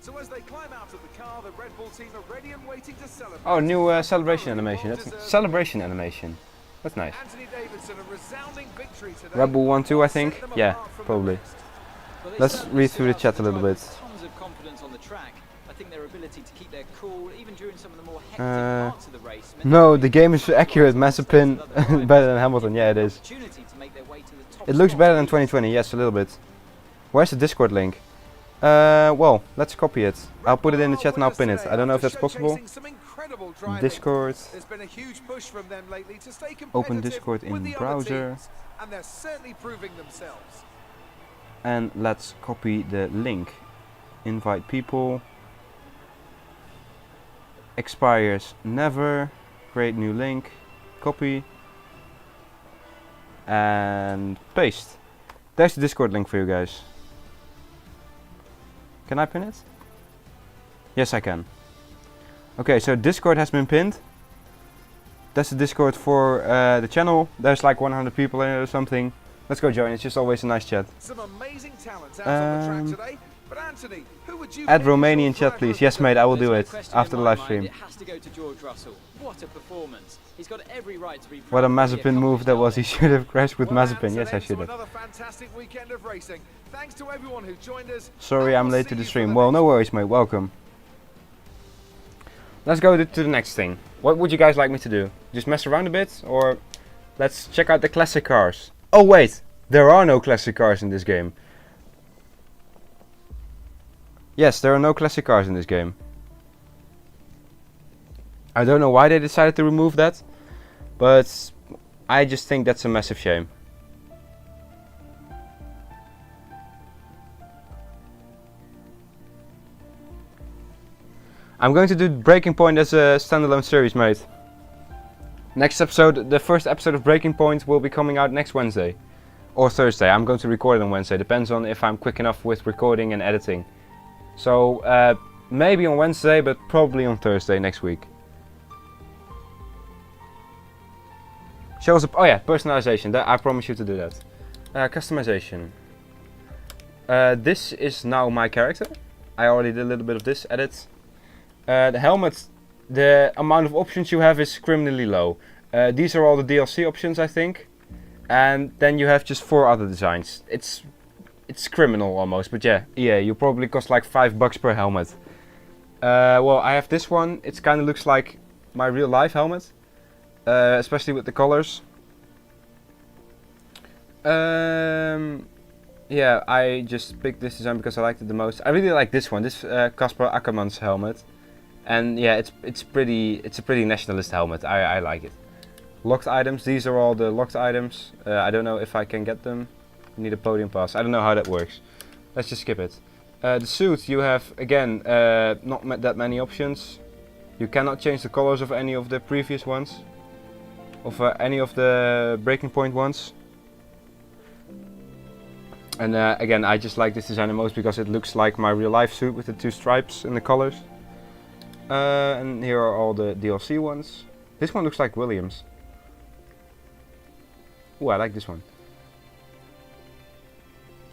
So as they climb out of the car, the Red Bull team are ready and waiting to celebrate. Oh, new celebration animation. That's a celebration animation. That's nice. Anthony Davidson, a resounding victory today. Red Bull 1-2, I think. Yeah, probably. Let's read through the chat a little bit. Tons of confidence on the track. I think their ability to keep their cool, even during some of the more hectic parts of the race. No, the game is accurate. Mazepin better than Hamilton. Yeah, it is. It looks better than 2020. Yes, a little bit. Where's the Discord link? Well, let's copy it. I'll put it in the chat and I'll pin it. I don't know if that's possible. Discord. Open Discord in browser. And they're certainly proving themselves. And let's copy the link. Invite people. Expires never. Create new link. Copy. And paste. There's the Discord link for you guys. Can I pin it? Yes, I can. Okay, so Discord has been pinned. That's the Discord for the channel. There's like 100 people in it or something. Let's go join. It's just always a nice chat. Some amazing talents out on the track today. But Anthony, who would you add Romanian chat, please. Yes, mate, I will do it after the live stream. It has to go to George Russell. What a performance. He's got every right to be what a Mazepin move that was. He should have crashed with Mazepin. Yes, I should have. Another fantastic weekend of racing. Thanks to everyone who joined us. Sorry, I'm late to the stream. Well, no worries, mate. Welcome. Let's go to the next thing. What would you guys like me to do? Just mess around a bit, or let's check out the classic cars? Oh wait, there are no classic cars in this game. Yes, there are no classic cars in this game. I don't know why they decided to remove that, but I just think that's a massive shame. I'm going to do Breaking Point as a standalone series, mate. Next episode, the first episode of Breaking Point will be coming out next Wednesday. Or Thursday. I'm going to record it on Wednesday. Depends on if I'm quick enough with recording and editing. So, maybe on Wednesday, but probably on Thursday next week. Show us oh yeah, personalization. I promise you to do that. Customization. This is now my character. I already did a little bit of this edit. The helmet, the amount of options you have is criminally low. These are all the DLC options, I think. And then you have just 4 other designs. It's criminal almost, but yeah, you probably cost like $5 per helmet. Well, I have this one. It kind of looks like my real life helmet, especially with the colors. Yeah, I just picked this design because I liked it the most. I really like this one. This Kaspar Akkermans helmet. And yeah, it's a pretty nationalist helmet. I like it. Locked items. These are all the locked items. I don't know if I can get them. You need a podium pass. I don't know how that works. Let's just skip it. The suit, you have again not that many options. You cannot change the colors of any of the previous ones, of any of the breaking point ones. And again, I just like this design the most because it looks like my real life suit with the 2 stripes in the colors. And here are all the DLC ones. This one looks like Williams. Ooh, I like this one.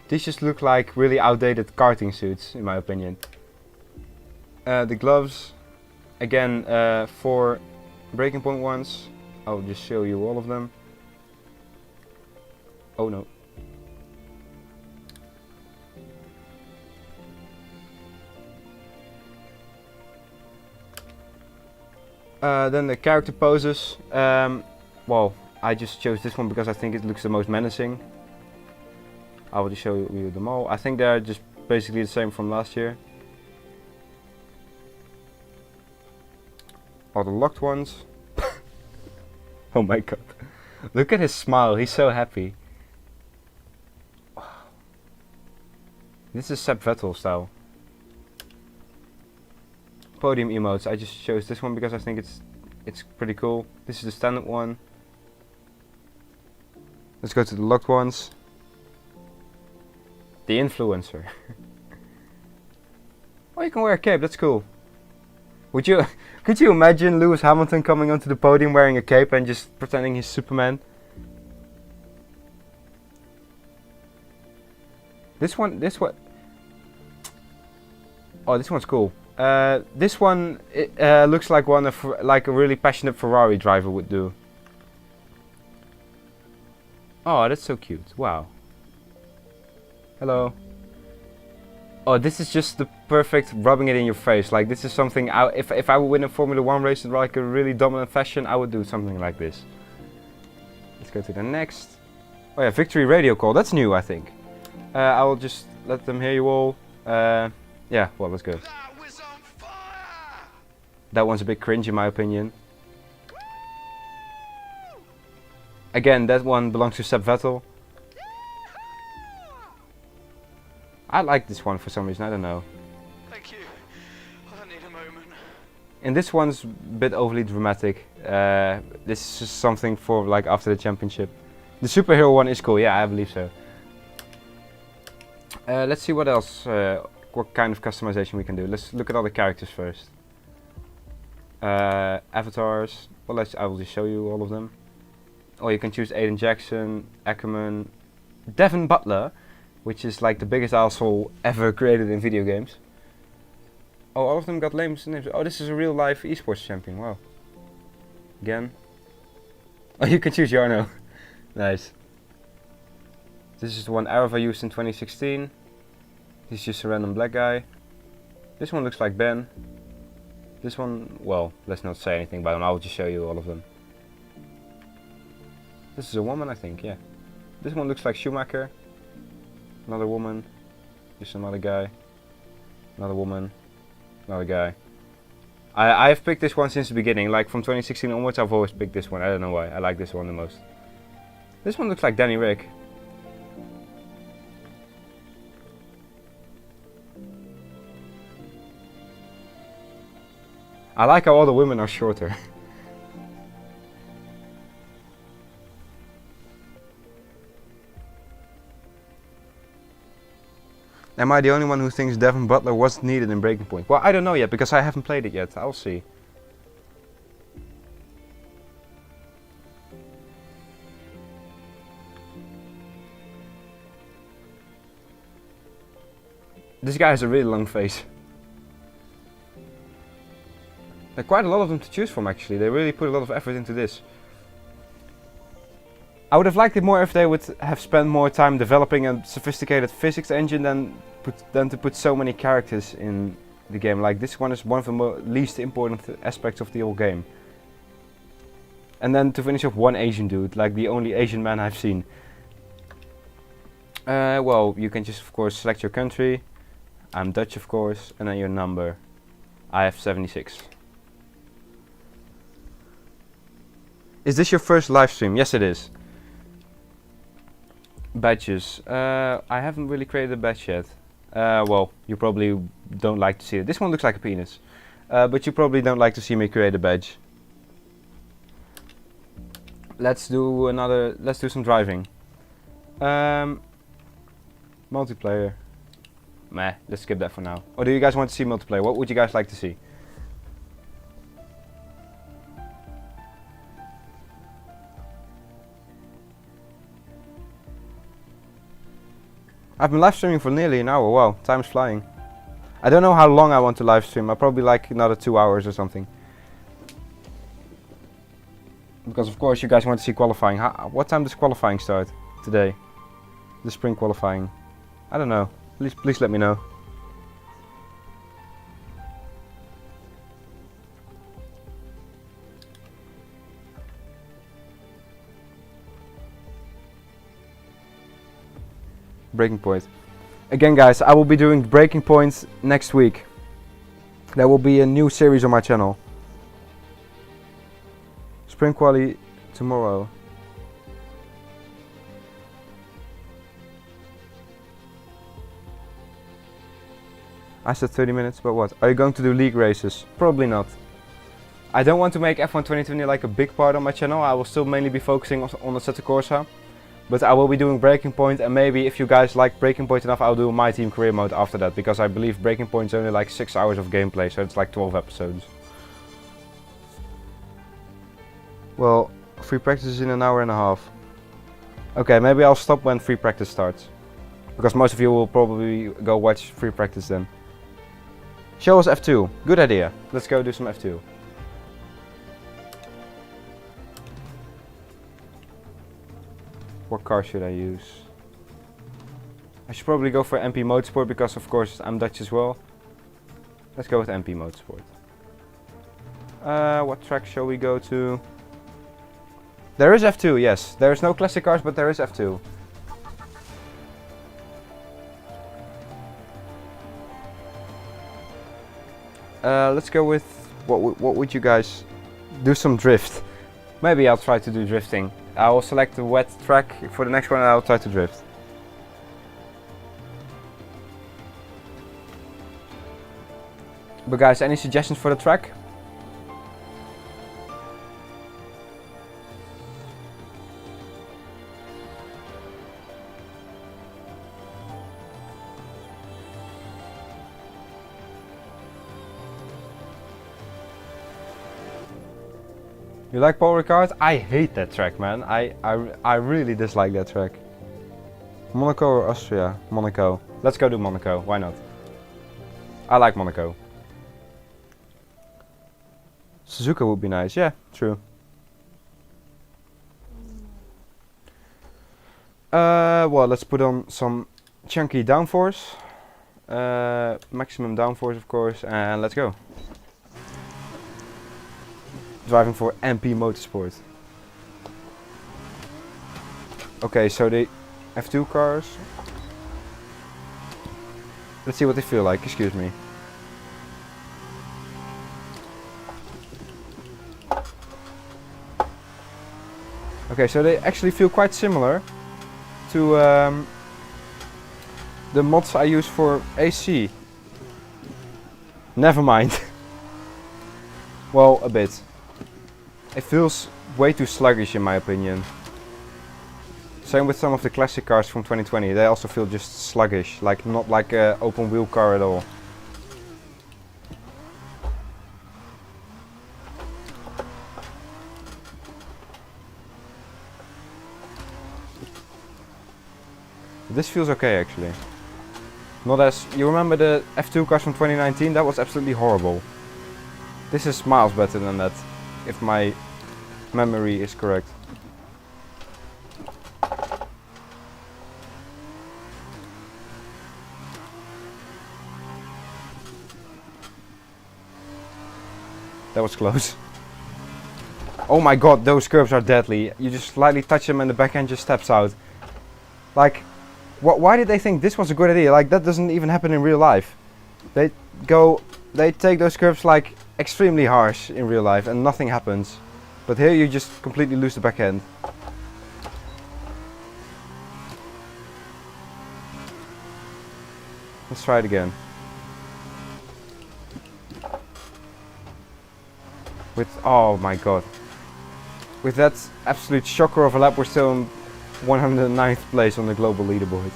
These just look like really outdated karting suits, in my opinion. The gloves, again, 4 breaking point ones. I'll just show you all of them. Oh no. Then the character poses. Well, I just chose this one because I think it looks the most menacing. I will just show you them all. I think they're just basically the same from last year. All the locked ones. Oh my god. Look at his smile, he's so happy. This is Seb Vettel style. Podium emotes, I just chose this one because I think it's pretty cool. This is the standard one. Let's go to the locked ones. The influencer. Oh, you can wear a cape, that's cool. Could you imagine Lewis Hamilton coming onto the podium wearing a cape and just pretending he's Superman? This one. Oh, this one's cool. This one looks like one of like a really passionate Ferrari driver would do. Oh, that's so cute. Wow. Hello. Oh, this is just the perfect rubbing it in your face. Like this is something if I would win a Formula 1 race in like a really dominant fashion, I would do something like this. Let's go to the next. Oh yeah, victory radio call. That's new, I think. I will just let them hear you all. Yeah, well, let's go. That one's a bit cringe in my opinion. Again, that one belongs to Seb Vettel. I like this one for some reason, I don't know. Thank you. I need a moment. And this one's a bit overly dramatic. This is just something for like after the championship. The superhero one is cool, yeah, I believe so. Let's see what else, what kind of customization we can do. Let's look at all the characters first. Avatars, well I will just show you all of them. Oh, you can choose Aiden Jackson, Ackerman, Devin Butler, which is like the biggest asshole ever created in video games. Oh, all of them got lame names. Oh, this is a real life esports champion, wow. Again. Oh, you can choose Jarno. Nice. This is the one Arava used in 2016. He's just a random black guy. This one looks like Ben. This one, well, let's not say anything about him, I'll just show you all of them. This is a woman, I think, yeah. This one looks like Schumacher. Another woman. Just another guy. Another woman. Another guy. I've picked this one since the beginning, like from 2016 onwards I've always picked this one, I don't know why, I like this one the most. This one looks like Danny Rick. I like how all the women are shorter. Am I the only one who thinks Devin Butler wasn't needed in Breaking Point? Well, I don't know yet, because I haven't played it yet. I'll see. This guy has a really long face. There are quite a lot of them to choose from, actually. They really put a lot of effort into this. I would have liked it more if they would have spent more time developing a sophisticated physics engine than to put so many characters in the game. Like, this one is one of the least important aspects of the whole game. And then to finish off one Asian dude, like the only Asian man I've seen. Well, you can just of course select your country. I'm Dutch of course, and then your number. I have 76. Is this your first live stream? Yes, it is. Badges. I haven't really created a badge yet. Well, you probably don't like to see it. This one looks like a penis. But you probably don't like to see me create a badge. Let's do some driving. Multiplayer. Meh, let's skip that for now. Or do you guys want to see multiplayer? What would you guys like to see? I've been live streaming for nearly an hour. Wow, time's flying. I don't know how long I want to live stream. I'll probably like another 2 hours or something. Because of course you guys want to see qualifying. What time does qualifying start today? The spring qualifying. I don't know. Please let me know. Breaking point. Again guys, I will be doing breaking points next week. There will be a new series on my channel. Spring quali tomorrow. I said 30 minutes, but what? Are you going to do league races? Probably not. I don't want to make F1 2020 like a big part on my channel. I will still mainly be focusing on Assetto Corsa. But I will be doing Breaking Point, and maybe if you guys like Breaking Point enough, I'll do My Team Career Mode after that. Because I believe Breaking Point is only like 6 hours of gameplay, so it's like 12 episodes. Well, free practice is in an hour and a half. Okay, maybe I'll stop when free practice starts. Because most of you will probably go watch free practice then. Show us F2. Good idea. Let's go do some F2. What car should I use? I should probably go for MP Motorsport because of course I'm Dutch as well. Let's go with MP Motorsport. What track shall we go to? There is F2, yes. There is no classic cars, but there is F2. Let's go with what would you guys do? Some drift. Maybe I'll try to do drifting. I will select a wet track for the next one and I'll try to drift. But guys, any suggestions for the track? You like Paul Ricard? I hate that track, man. I really dislike that track. Monaco or Austria? Monaco. Let's go to Monaco. Why not? I like Monaco. Suzuka would be nice. Yeah, true. Well, let's put on some chunky downforce. Maximum downforce, of course, and let's go. Driving for MP Motorsport. Okay, so the F2 cars. Let's see what they feel like, excuse me. Okay, so they actually feel quite similar to the mods I use for AC. Never mind. Well, a bit. It feels way too sluggish in my opinion. Same with some of the classic cars from 2020. They also feel just sluggish, like not like an open wheel car at all. This feels okay actually. Not as... You remember the F2 cars from 2019? That was absolutely horrible. This is miles better than that, if my memory is correct. That was close. Oh my god, those curves are deadly. You just slightly touch them and the back end just steps out. Like, why did they think this was a good idea? Like, that doesn't even happen in real life. They go they take those curves like extremely harsh in real life and nothing happens. But here you just completely lose the back end. Let's try it again. With, oh my god. With that absolute shocker of a lap, we're still in 109th place on the global leaderboard.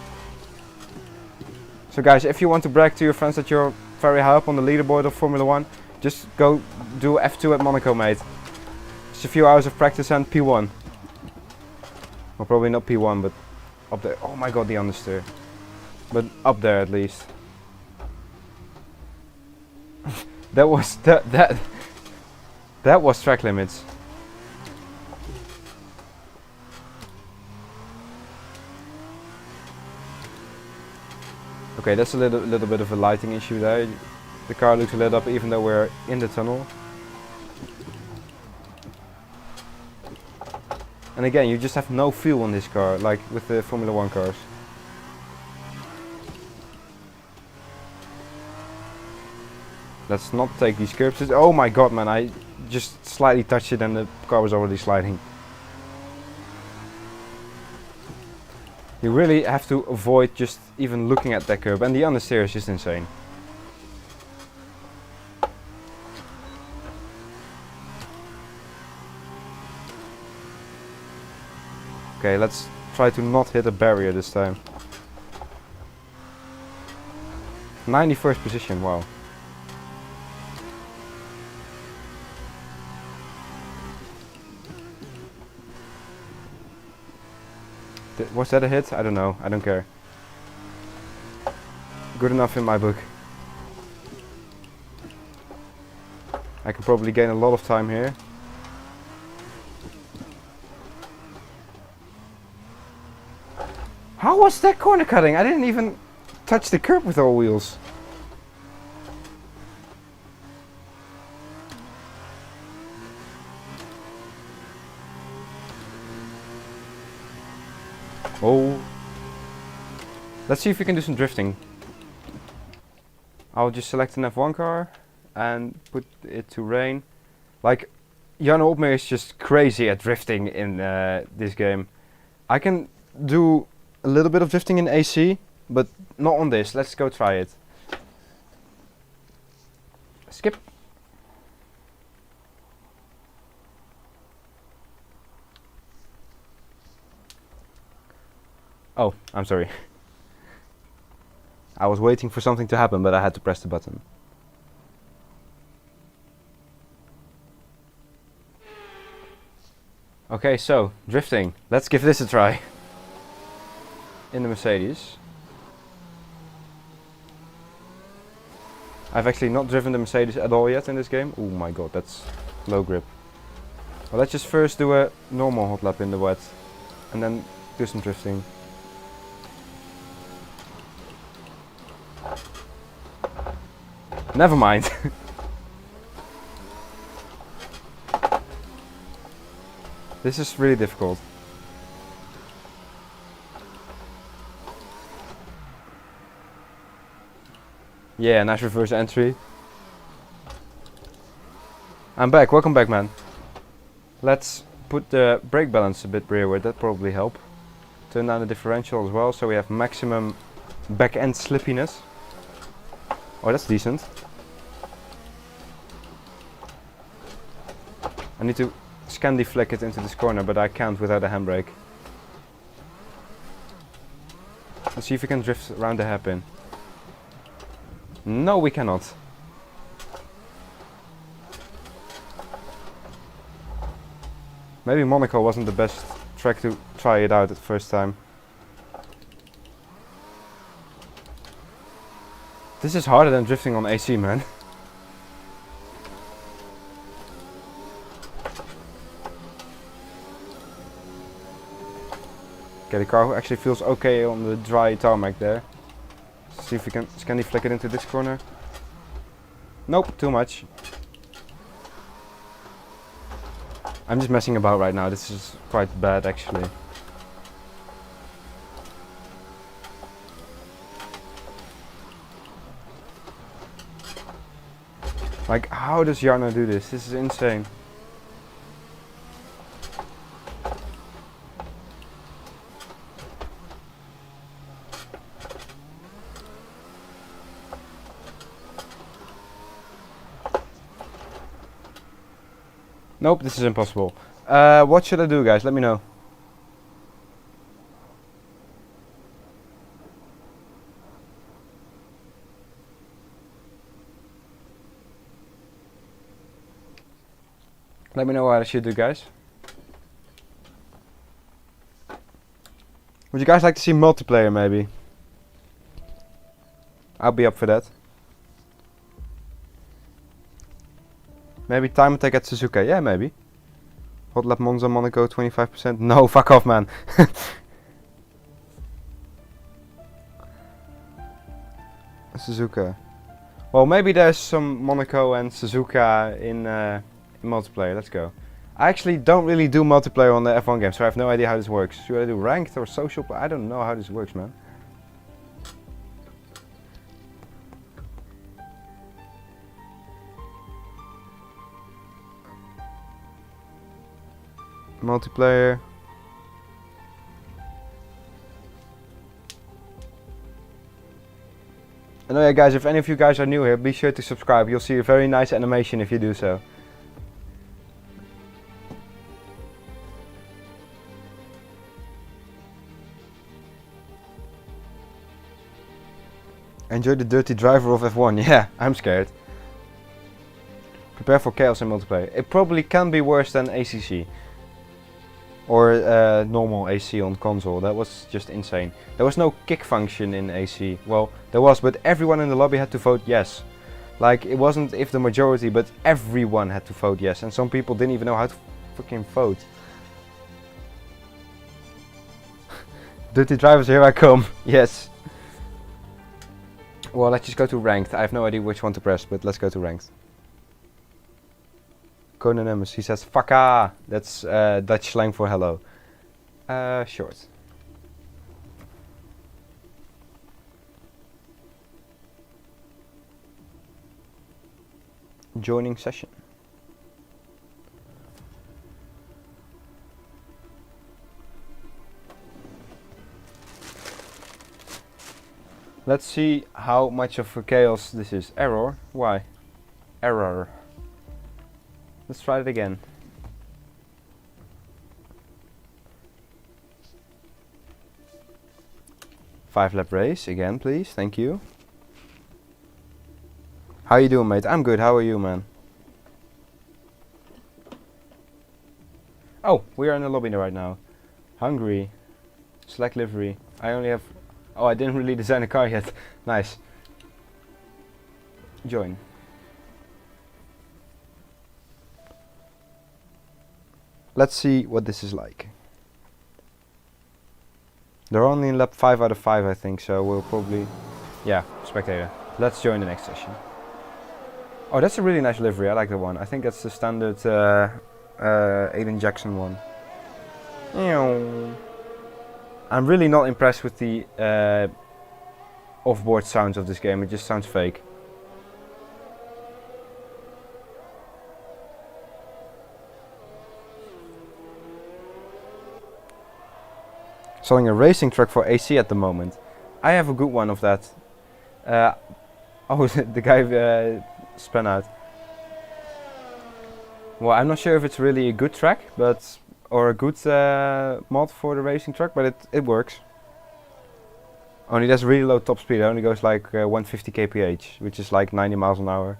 So guys, if you want to brag to your friends that you're very high up on the leaderboard of Formula 1, just go do F2 at Monaco, mate. Just a few hours of practice and P1. Well, probably not P1, but up there. Oh my god, the understeer. But up there at least. that was track limits. Okay, that's a little bit of a lighting issue there. The car looks lit up even though we're in the tunnel. And again, you just have no feel on this car, like with the Formula 1 cars. Let's not take these curbs. Oh my god, man, I just slightly touched it and the car was already sliding. You really have to avoid just even looking at that curb, and the understeer is just insane. Okay, let's try to not hit a barrier this time. 91st position, wow. Was that a hit? I don't know. I don't care. Good enough in my book. I can probably gain a lot of time here. How was that corner cutting? I didn't even touch the curb with all wheels. Oh. Let's see if we can do some drifting. I'll just select an F1 car and put it to rain. Like, Jan Opmer is just crazy at drifting in this game. I can do a little bit of drifting in AC, but not on this. Let's go try it. Skip. Oh, I'm sorry. I was waiting for something to happen, but I had to press the button. Okay, so, drifting. Let's give this a try. In the Mercedes. I've actually not driven the Mercedes at all yet in this game. Oh my god, that's low grip. Well, let's just first do a normal hot lap in the wet. And then do some drifting. Never mind. This is really difficult. Yeah, nice reverse entry. I'm back, welcome back, man. Let's put the brake balance a bit rearward, that probably help. Turn down the differential as well, so we have maximum back end slippiness. Oh, that's decent. I need to Scandi flick it into this corner, but I can't without a handbrake. Let's see if we can drift around the hairpin. No, we cannot. Maybe Monaco wasn't the best track to try it out at first time. This is harder than drifting on AC, man. Okay, the car actually feels okay on the dry tarmac there. Let's see if we can Scandi flick it into this corner. Nope, too much. I'm just messing about right now, this is quite bad actually. Like, how does Jarno do this? This is insane. Nope, this is impossible. What should I do, guys? Let me know. Let me know what I should do, guys. Would you guys like to see multiplayer, maybe? I'll be up for that. Maybe time attack at Suzuka. Yeah, maybe. Hot lap Monza, Monaco, 25%. No, fuck off, man. Suzuka. Well, maybe there's some Monaco and Suzuka in multiplayer. Let's go. I actually don't really do multiplayer on the F1 game, so I have no idea how this works. Should I do ranked or social? I don't know how this works, man. Multiplayer. And oh yeah, guys, if any of you guys are new here, be sure to subscribe. You'll see a very nice animation if you do so. Enjoy the dirty driver of F1. Yeah, I'm scared. Prepare for chaos in multiplayer. It probably can be worse than ACC. Or normal AC on console. That was just insane. There was no kick function in AC. Well, there was, but everyone in the lobby had to vote yes. Like, it wasn't if the majority, but everyone had to vote yes. And some people didn't even know how to fucking vote. Dirty drivers, here I come. Yes. Well, let's just go to ranked. I have no idea which one to press, but let's go to ranked. Cononymus, he says "fakka." That's Dutch slang for hello. Short. Joining session. Let's see how much of a chaos this is. Error? Why? Error. Let's try it again. Five lap race again, please. Thank you. How you doing, mate? I'm good. How are you, man? Oh, we are in the lobby right now. Hungry. Select livery. I only have... Oh, I didn't really design a car yet. Nice. Join. Let's see what this is like. They're only in lap 5 out of 5, I think, so we'll probably... Yeah, spectator. Let's join the next session. Oh, that's a really nice livery. I like that one. I think that's the standard Aiden Jackson one. I'm really not impressed with the off-board sounds of this game. It just sounds fake. Selling a racing truck for AC at the moment. I have a good one of that. Oh, the guy spun out. Well, I'm not sure if it's really a good track, but or a good mod for the racing truck, but it works. Only there's really low top speed. It only goes like 150 kph, which is like 90 miles an hour.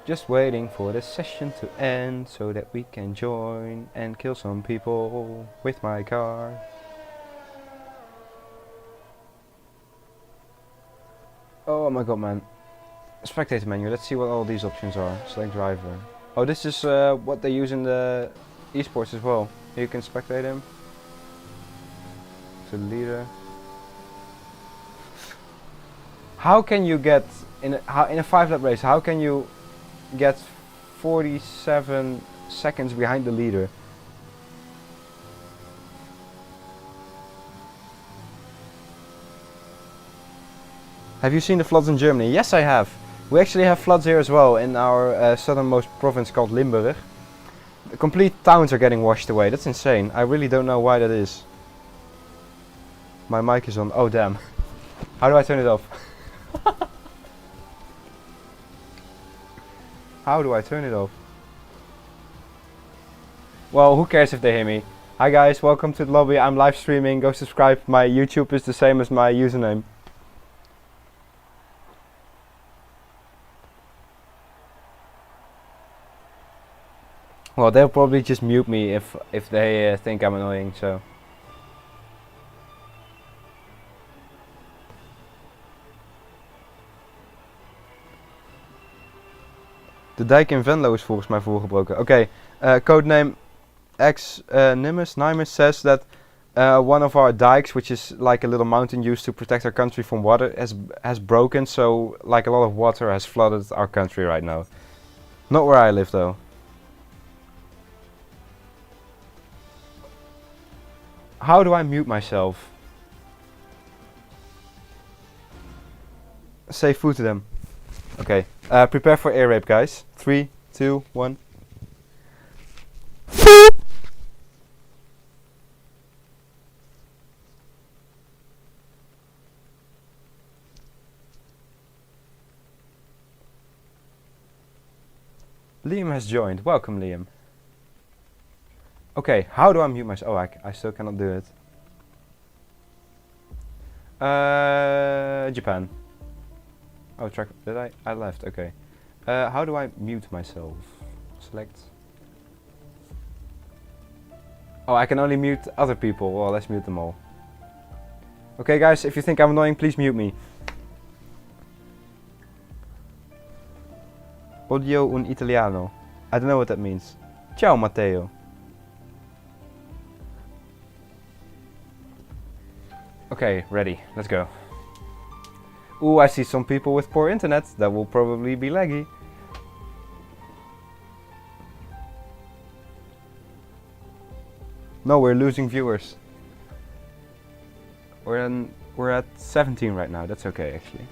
Just waiting for the session to end so that we can join and kill some people with my car. Oh my god, man. Spectator menu, let's see what all these options are. Select driver. Oh, this is what they use in the esports as well. Here you can spectate him. To the leader. How can you get, in a 5-lap race, how can you get 47 seconds behind the leader? Have you seen the floods in Germany? Yes, I have. We actually have floods here as well in our southernmost province called Limburg. The complete towns are getting washed away. That's insane. I really don't know why that is. My mic is on. Oh damn. How do I turn it off? How do I turn it off? Well, who cares if they hear me? Hi guys, welcome to the lobby. I'm live streaming. Go subscribe. My YouTube is the same as my username. Well, they'll probably just mute me if they think I'm annoying, so. De dijk in Venlo is volgens mij volgebroken. Oké, codename Nimus says that one of our dikes, which is like a little mountain used to protect our country from water, has broken, so like a lot of water has flooded our country right now. Not where I live though. How do I mute myself? Say food to them. Okay, prepare for air rape, guys. 3, 2, 1. Liam has joined. Welcome, Liam. Okay, how do I mute myself? Oh, I still cannot do it. Japan. Oh, track. Did I? I left. Okay. How do I mute myself? Select. Oh, I can only mute other people. Well, let's mute them all. Okay, guys, if you think I'm annoying, please mute me. Odio un italiano. I don't know what that means. Ciao, Matteo. Okay, ready. Let's go. Ooh, I see some people with poor internet. That will probably be laggy. No, we're losing viewers. We're at 17 right now. That's okay, actually.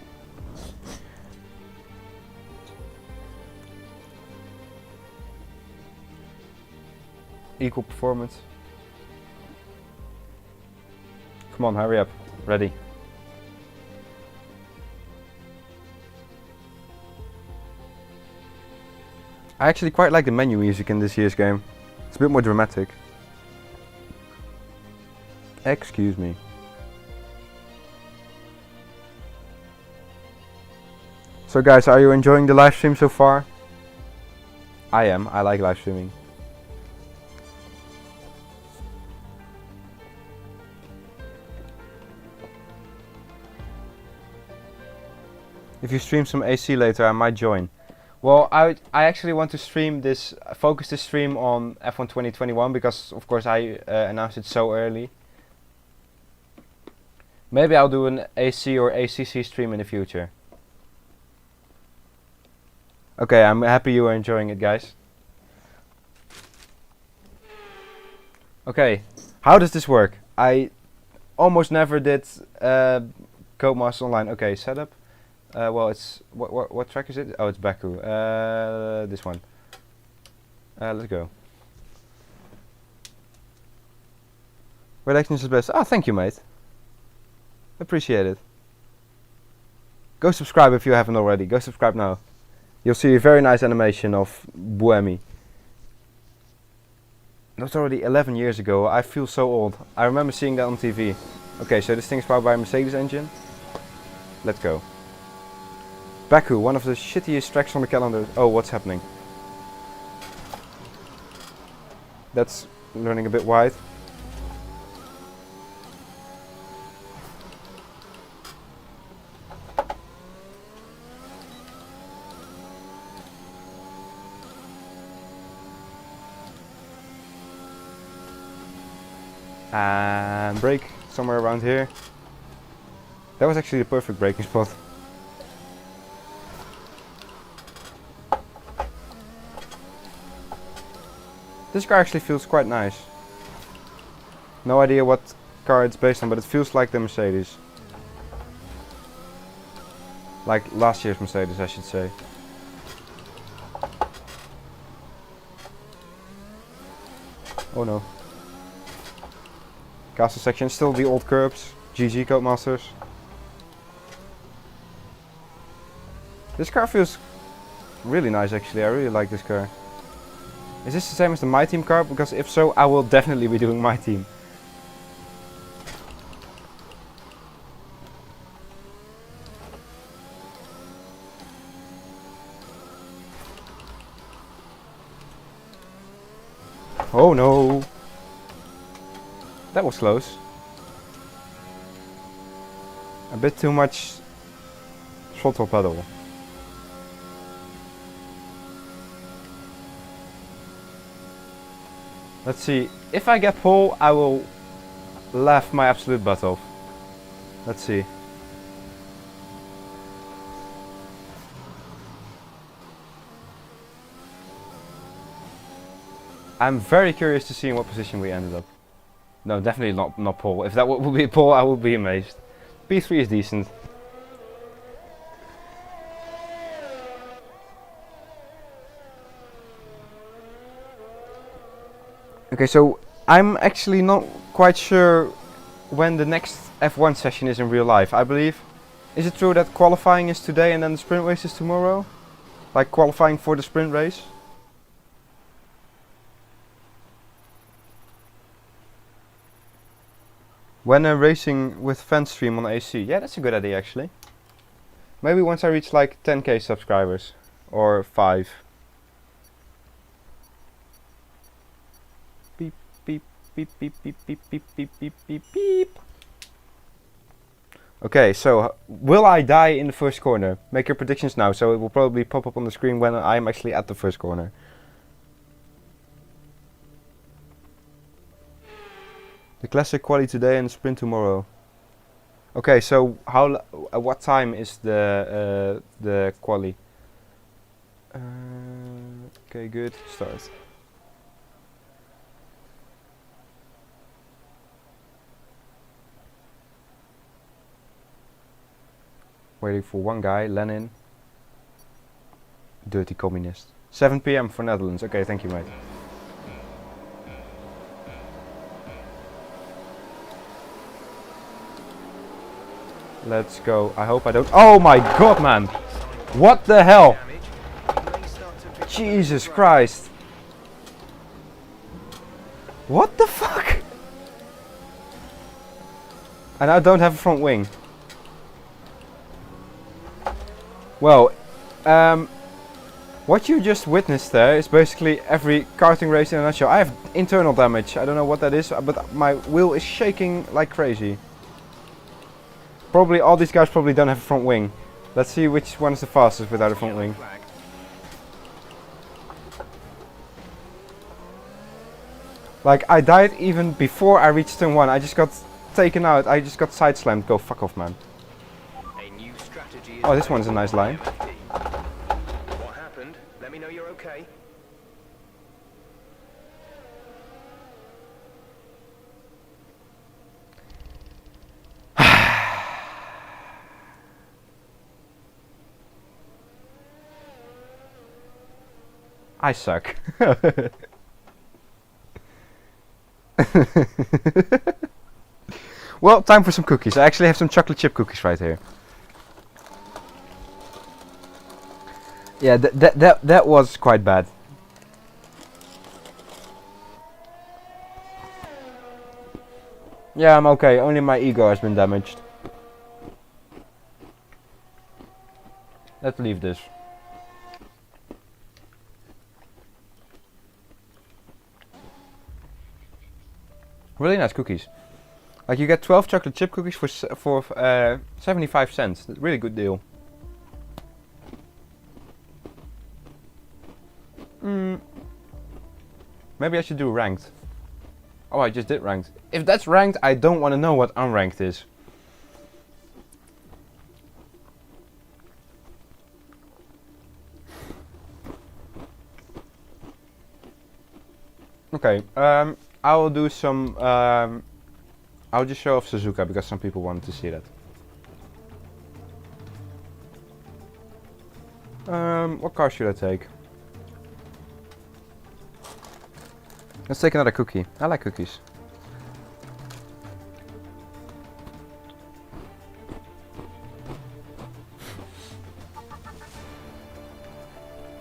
Equal performance. Come on, hurry up. Ready. I actually quite like the menu music in this year's game. It's a bit more dramatic. Excuse me. So guys, are you enjoying the live stream so far? I am. I like live streaming. If you stream some AC later, I might join. Well, I actually want to stream this, focus this stream on F1 2021 because of course I announced it so early. Maybe I'll do an AC or ACC stream in the future. Okay, I'm happy you are enjoying it, guys. Okay, how does this work? I almost never did Codemasters Online. Okay, setup. Well, it's what track is it? Oh, it's Baku. This one. Let's go. RedExions is best. Ah, thank you, mate. Appreciate it. Go subscribe if you haven't already. Go subscribe now. You'll see a very nice animation of Buemi. That was already 11 years ago. I feel so old. I remember seeing that on TV. Okay, so this thing is powered by a Mercedes engine. Let's go. Baku, one of the shittiest tracks on the calendar. Oh, what's happening? That's learning a bit wide. And brake somewhere around here. That was actually the perfect braking spot. This car actually feels quite nice. No idea what car it's based on, but it feels like the Mercedes. Like last year's Mercedes, I should say. Oh no. Castle section, still the old curbs. GG Codemasters. This car feels really nice actually, I really like this car. Is this the same as the My Team car? Because if so, I will definitely be doing My Team. Oh no! That was close. A bit too much throttle pedal. Let's see. If I get pole, I will laugh my absolute butt off. Let's see. I'm very curious to see in what position we ended up. No, definitely not pole. If that would be pole, I would be amazed. P3 is decent. Okay, so I'm actually not quite sure when the next F1 session is in real life. I believe, is it true that qualifying is today and then the sprint race is tomorrow? Like qualifying for the sprint race? When racing with fan stream on AC. Yeah, that's a good idea actually. Maybe once I reach like 10k subscribers. Or 5. Beep, beep, beep, beep, beep, beep, beep, beep, beep, beep, beep. Okay, so will I die in the first corner? Make your predictions now, so it will probably pop up on the screen when I'm actually at the first corner. The classic quali today and the sprint tomorrow. Okay, so how? What time is the quali? Okay, good. Start. Waiting for one guy, Lenin. Dirty communist. 7 PM for Netherlands. Okay, thank you, mate. Let's go. I hope I don't. Oh my god, man! What the hell? Jesus Christ! What the fuck? And I don't have a front wing. Well, what you just witnessed there is basically every karting race in a nutshell. I have internal damage. I don't know what that is, but my wheel is shaking like crazy. Probably all these guys probably don't have a front wing. Let's see which one is the fastest without a front wing. Like, I died even before I reached turn 1. I just got taken out. I just got side slammed. Go fuck off, man. Oh, this one's a nice line. What happened? Let me know you're okay. I suck. Well, time for some cookies. I actually have some chocolate chip cookies right here. Yeah, that was quite bad. Yeah, I'm okay. Only my ego has been damaged. Let's leave this. Really nice cookies. Like, you get 12 chocolate chip cookies for 75 cents. Really good deal. Maybe I should do ranked. Oh, I just did ranked. If that's ranked, I don't want to know what unranked is. Okay, I will do some, I'll just show off Suzuka because some people wanted to see that. What car should I take? Let's take another cookie. I like cookies.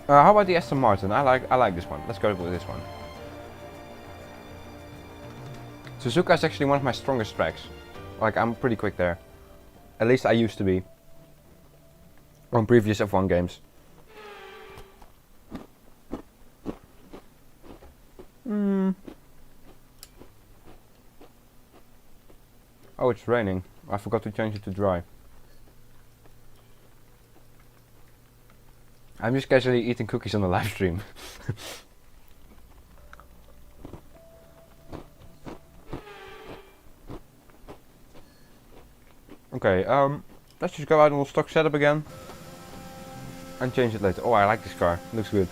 How about the Aston Martin? I like this one. Let's go with this one. Suzuka is actually one of my strongest tracks. Like, I'm pretty quick there. At least I used to be. On previous F1 games. Oh, it's raining. I forgot to change it to dry. I'm just casually eating cookies on the live stream. Okay, let's just go out on the stock setup again. And change it later. Oh, I like this car. Looks good.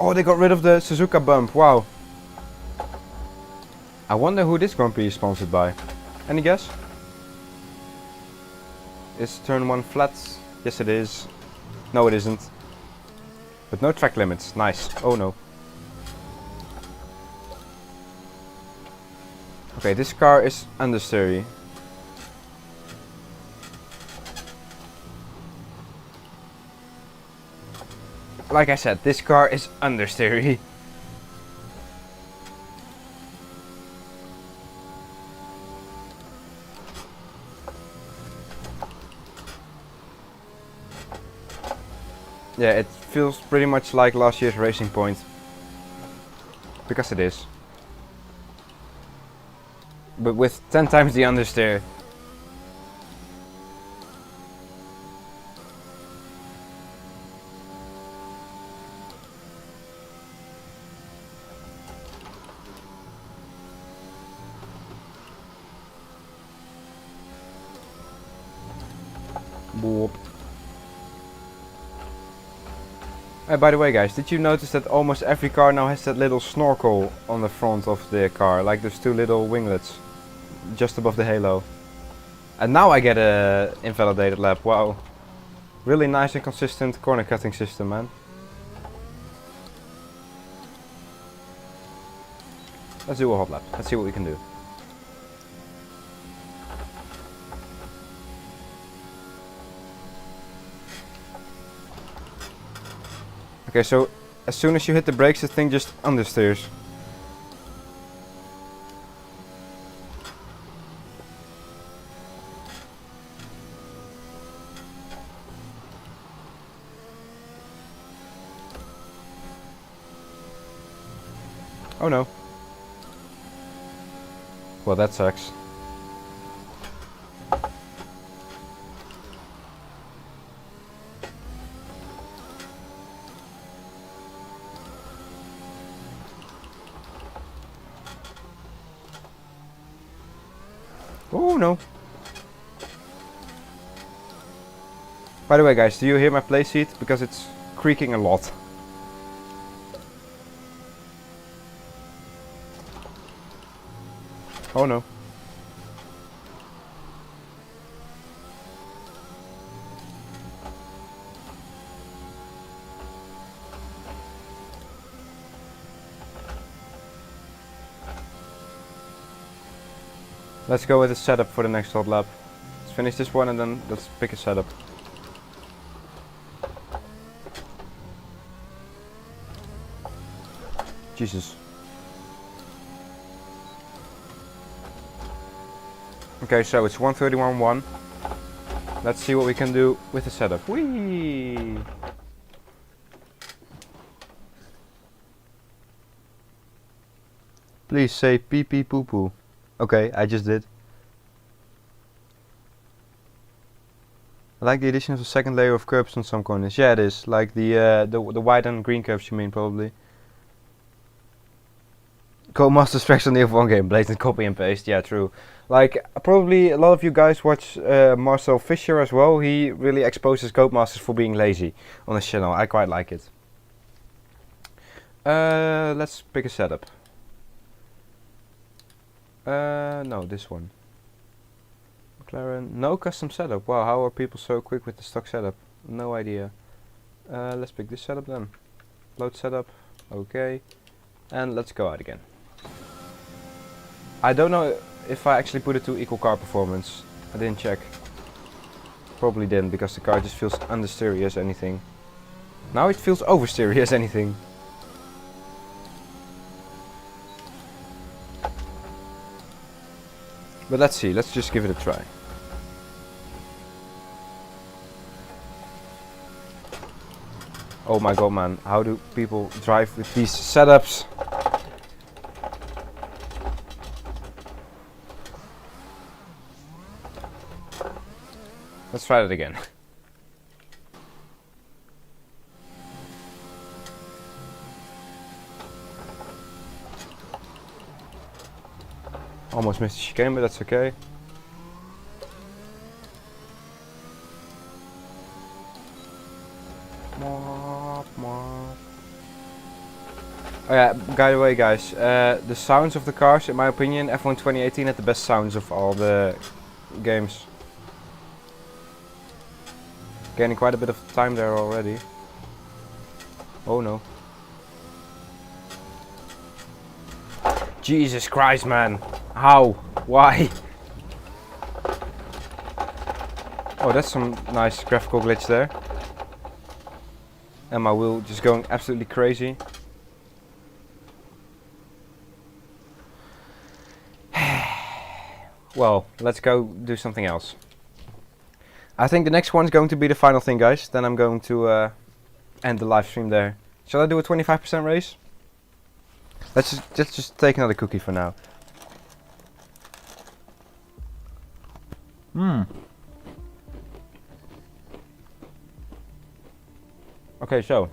Oh, they got rid of the Suzuka bump. Wow. I wonder who this Grand Prix is sponsored by. Any guess? Is turn 1 flat? Yes it is. No it isn't. But no track limits. Nice. Oh no. Okay, this car is understeery. Like I said, this car is understeery. Yeah, it feels pretty much like last year's Racing Point. Because it is. But with 10 times the understeer. Boop. By the way guys, did you notice that almost every car now has that little snorkel on the front of the car? Like those two little winglets just above the halo. And now I get a invalidated lap. Wow. Really nice and consistent corner cutting system, man. Let's do a hot lap. Let's see what we can do. Okay, so as soon as you hit the brakes, the thing just understeers. Oh no. Well, that sucks. Oh no. By the way guys, do you hear my play seat? Because it's creaking a lot. Oh no. Let's go with a setup for the next hot lap. Let's finish this one and then let's pick a setup. Jesus. Okay, so it's 131.1. Let's see what we can do with the setup. Whee! Please say pee pee poo poo. Okay, I just did. I like the addition of a second layer of curves on some corners. Yeah, it is. Like the white and green curves, you mean, probably. Codemasters tracks on the F1 game. Blatant copy and paste. Yeah, true. Like, probably a lot of you guys watch Marcel Fisher as well. He really exposes Codemasters for being lazy on his channel. I quite like it. Let's pick a setup. No, this one. McLaren. No custom setup. Wow, how are people so quick with the stock setup? No idea. Let's pick this setup then. Load setup. Okay. And let's go out again. I don't know if I actually put it to equal car performance. I didn't check. Probably didn't, because the car just feels understeery as anything. Now it feels oversteery as anything. But let's see, let's just give it a try. Oh my god, man, how do people drive with these setups? Let's try that again. Almost missed the chicane, but that's okay. Oh yeah, by the way guys, the sounds of the cars, in my opinion, F1 2018 had the best sounds of all the games. Gaining quite a bit of time there already. Oh no. Jesus Christ, man. How? Why? Oh, that's some nice graphical glitch there. And my wheel just going absolutely crazy. Well, let's go do something else. I think the next one's going to be the final thing, guys. Then I'm going to end the live stream there. Shall I do a 25% race? Let's just take another cookie for now. Okay, so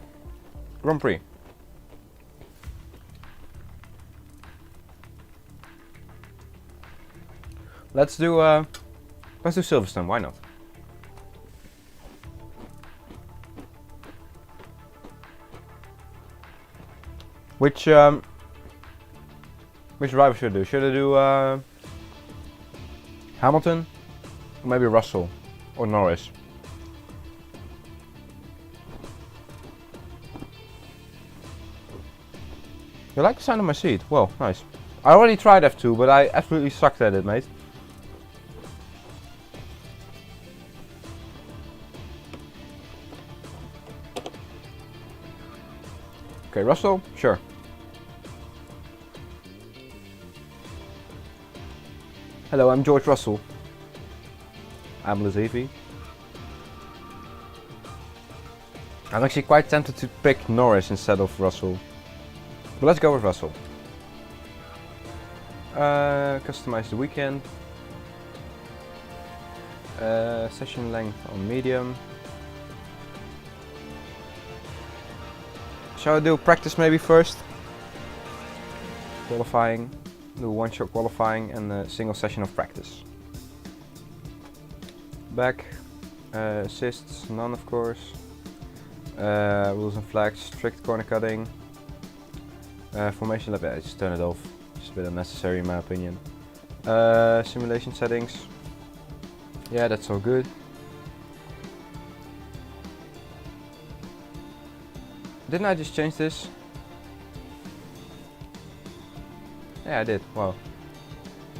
Grand Prix. Let's do Silverstone. Why not? Which driver should I do? Should I do Hamilton? Or maybe Russell? Or Norris? You like the sound of my seat? Well, nice. I already tried F2, but I absolutely sucked at it, mate. Okay, Russell? Sure. Hello, I'm George Russell. I'm Lazevi. I'm actually quite tempted to pick Norris instead of Russell. But let's go with Russell. Customize the weekend. Session length on medium. Shall I do practice maybe first? Qualifying. Do one-shot qualifying and a single session of practice. Back. Assists, none of course. Rules and flags, strict corner cutting. Formation lab, yeah, just turn it off. Just a bit unnecessary in my opinion. Simulation settings. Yeah, that's all good. Didn't I just change this? Yeah, I did. Wow.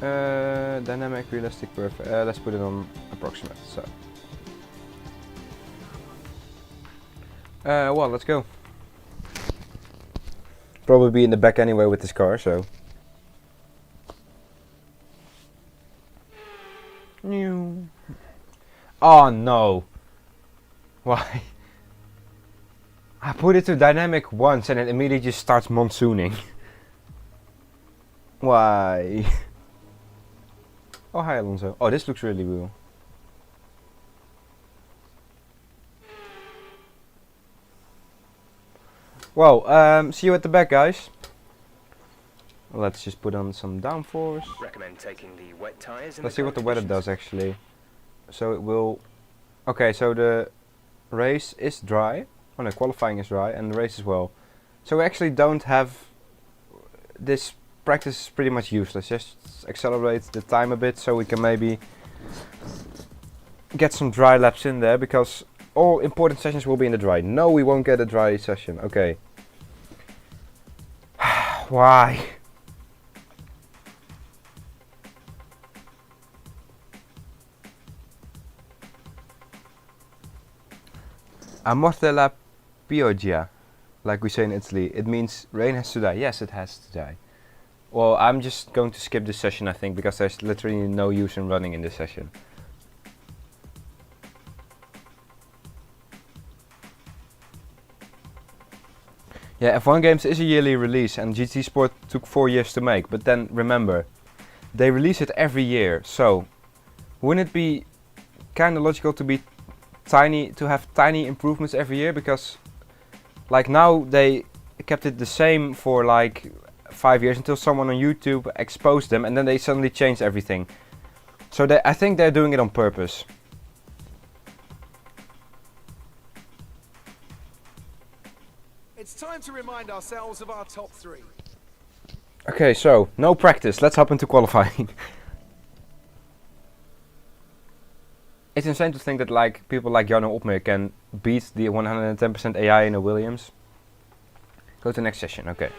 Dynamic, realistic, perfect. Let's put it on approximate. So. Well, let's go. Probably be in the back anyway with this car, so. Oh no. Why? I put it to dynamic once and it immediately just starts monsooning. Why? Oh, hi Alonso. Oh, this looks really cool. Well, see you at the back, guys. Let's just put on some downforce. Recommend taking the wet tires. Let's see what the weather does actually. So it will. Okay, so the race is dry. Oh no, qualifying is dry and the race as well. So we actually don't have this practice is pretty much useless. Just accelerate the time a bit so we can maybe get some dry laps in there, because all important sessions will be in the dry. No, we won't get a dry session. Okay. Why? A morte la pioggia, like we say in Italy. It means rain has to die. Yes, it has to die. Well, I'm just going to skip this session, I think, because there's literally no use in running in this session. Yeah, F1 games is a yearly release, and GT Sport took 4 years to make. But then remember, they release it every year. So, wouldn't it be kind of logical to be to have tiny improvements every year? Because, like, now they kept it the same for like 5 years until someone on YouTube exposed them, and then they suddenly changed everything. So I think they're doing it on purpose. It's time to remind ourselves of our top 3. Okay, so no practice. Let's hop into qualifying. It's insane to think that like people like Jarno Opmer can beat the 110% AI in a Williams. Go to the next session. Okay.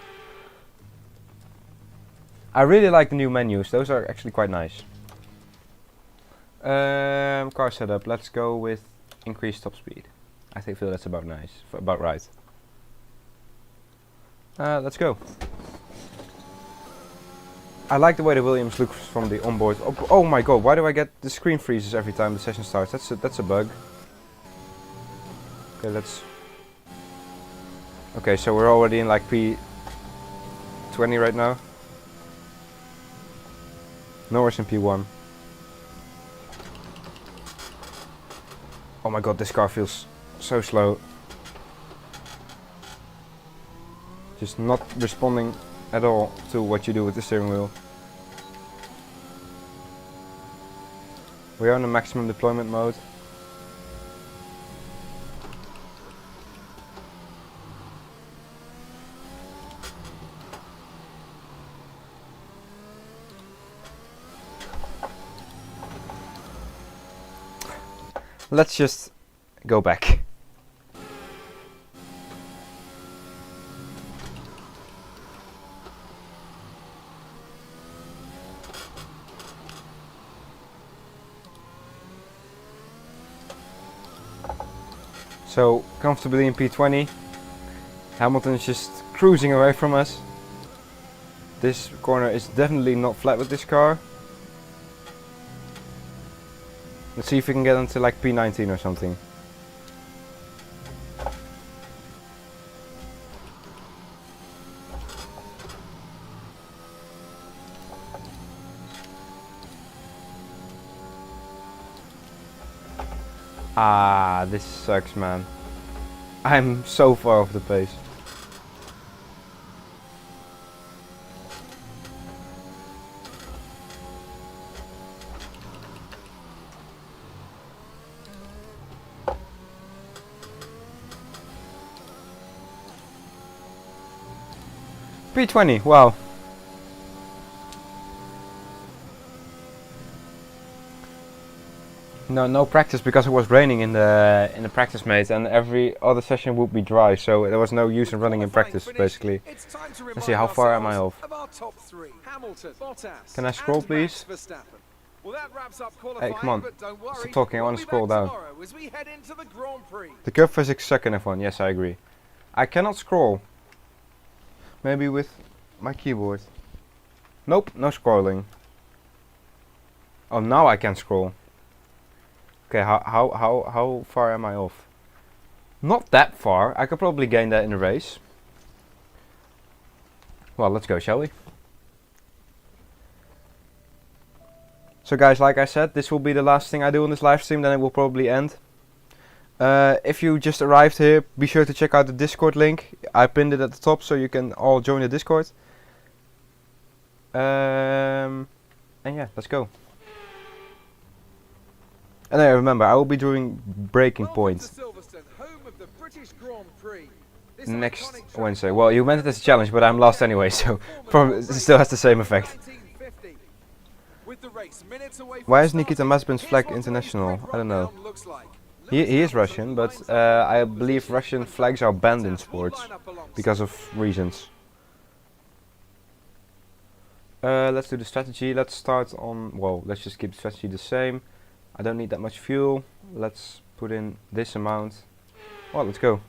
I really like the new menus. Those are actually quite nice. Car setup. Let's go with increased top speed. I feel that's about nice. About right. Let's go. I like the way the Williams looks from the onboard. Oh my god, why do I get the screen freezes every time the session starts? That's a bug. Okay, let's... Okay, so we're already in like P20 right now. Norris in P1. Oh my god, this car feels so slow. Just not responding at all to what you do with the steering wheel. We are in the maximum deployment mode. Let's just go back. So, comfortably in P20. Hamilton is just cruising away from us. This corner is definitely not flat with this car. Let's see if we can get into like P19 or something. Ah, this sucks, man. I'm so far off the pace. P20, wow. No practice because it was raining in the practice mate, and every other session would be dry, so there was no use in running in practice basically. Let's see, how far am I off? Can I scroll, please? Hey, come on, stop talking, I want to scroll down. The curve physics suck in F1, yes, I agree. I cannot scroll. Maybe with my keyboard. Nope, no scrolling. Oh, now I can scroll. Okay, how far am I off? Not that far. I could probably gain that in a race. Well, let's go, shall we? So guys, like I said, this will be the last thing I do on this live stream, then it will probably end. If you just arrived here, be sure to check out the Discord link. I pinned it at the top so you can all join the Discord. And yeah, let's go. And I remember, I will be doing breaking points. Silverstone, home of the British Grand Prix. This next iconic track Wednesday. Well, you meant it as a challenge, but I'm lost anyway, so probably it still has the same effect. 1950. With the race minutes away from Why is Nikita starting, Mazepin's here's flag what today's international? grid I don't know. rundown looks like. He Lewis is Hamilton Russian, but lines up I in pole believe position, Russian and flags are banned in Bottas will sports line up alongside. because of reasons. Let's do the strategy. Let's start on, well, let's just keep the strategy the same. I don't need that much fuel. Let's put in this amount. Well, let's go.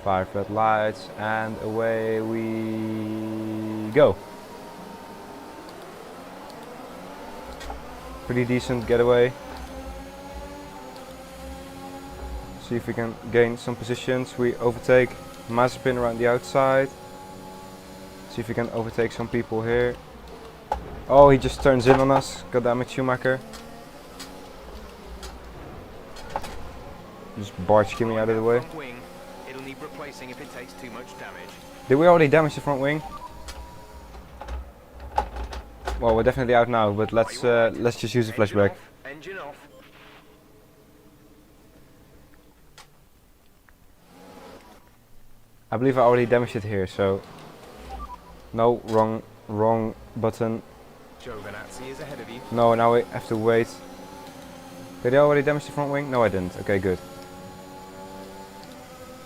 5 red lights and away we go. Pretty decent getaway. See if we can gain some positions. We overtake Mazepin around the outside. See if we can overtake some people here. Oh, he just turns in on us. Goddammit, Schumacher. Just barge Kimi out of the way. Front wing. It'll need replacing if it takes too much damage. Did we already damage the front wing? Well, we're definitely out now, but let's just use a Engine flashback. off, engine off. I believe I already damaged it here, so no, wrong button. Giovinazzi is ahead of you. No, now we have to wait. Did I already damage the front wing? No, I didn't. Okay, good.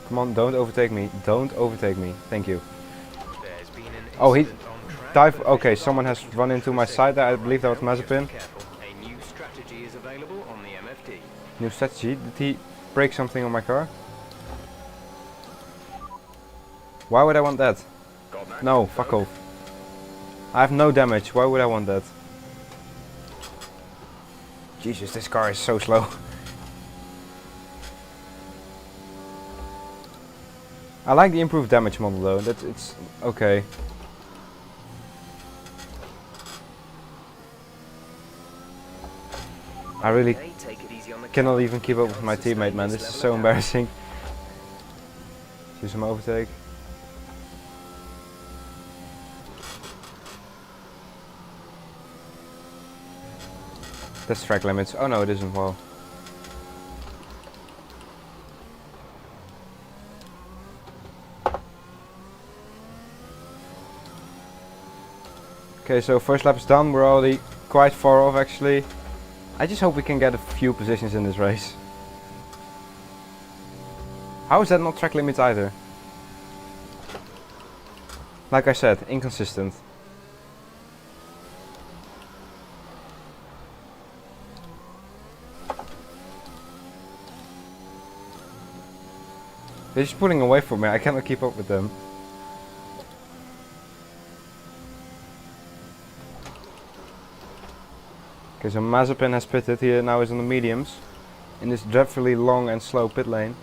Come on, don't overtake me. Don't overtake me. Thank you. There's been an Oh, he incident on track, dive. but Okay, officials someone are has looking run for into my safety. side there. I believe that was Right now, just Mazepin. be careful. A new strategy is available on the MFD. New strategy. Did he break something on my car? Why would I want that? Got that? No, fuck off. I have no damage. Why would I want that? Jesus, this car is so slow. I like the improved damage model though. It's okay. I really Hey, take it easy on the cannot car. even keep up with Can't my sustain teammate, man. This is level so of damage. embarrassing. Do some overtake. That's track limits. Oh no, it isn't. Well. Okay, so first lap is done. We're already quite far off actually. I just hope we can get a few positions in this race. How is that not track limits either? Like I said, inconsistent. They're just pulling away from me. I cannot keep up with them. Okay, so Mazepin has pitted. He now is on the mediums in this dreadfully long and slow pit lane.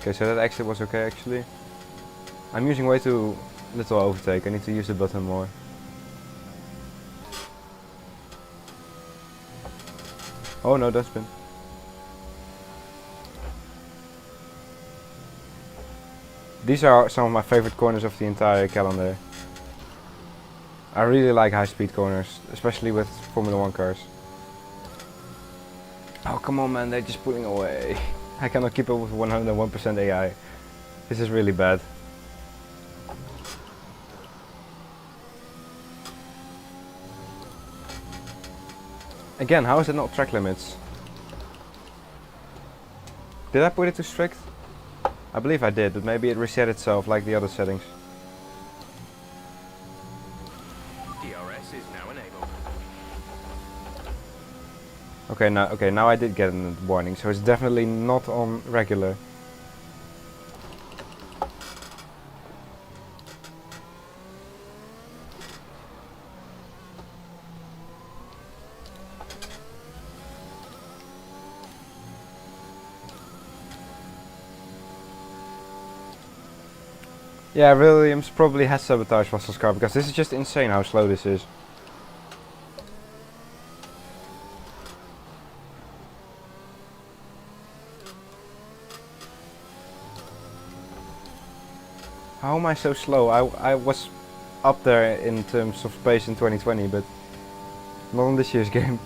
Okay, so that exit was okay actually. I'm using way too little overtake. I need to use the button more. Oh no, dustbin. These are some of my favorite corners of the entire calendar. I really like high-speed corners, especially with Formula 1 cars. Oh come on man, they're just pulling away. I cannot keep up with 101% AI. This is really bad. Again, how is it not track limits? Did I put it too strict? I believe I did, but maybe it reset itself like the other settings. DRS is now enabled. Okay, now I did get a warning, so it's definitely not on regular. Yeah, Williams probably has sabotaged Russell's car because this is just insane how slow this is. How am I so slow? I was up there in terms of pace in 2020, but Not on this year's game.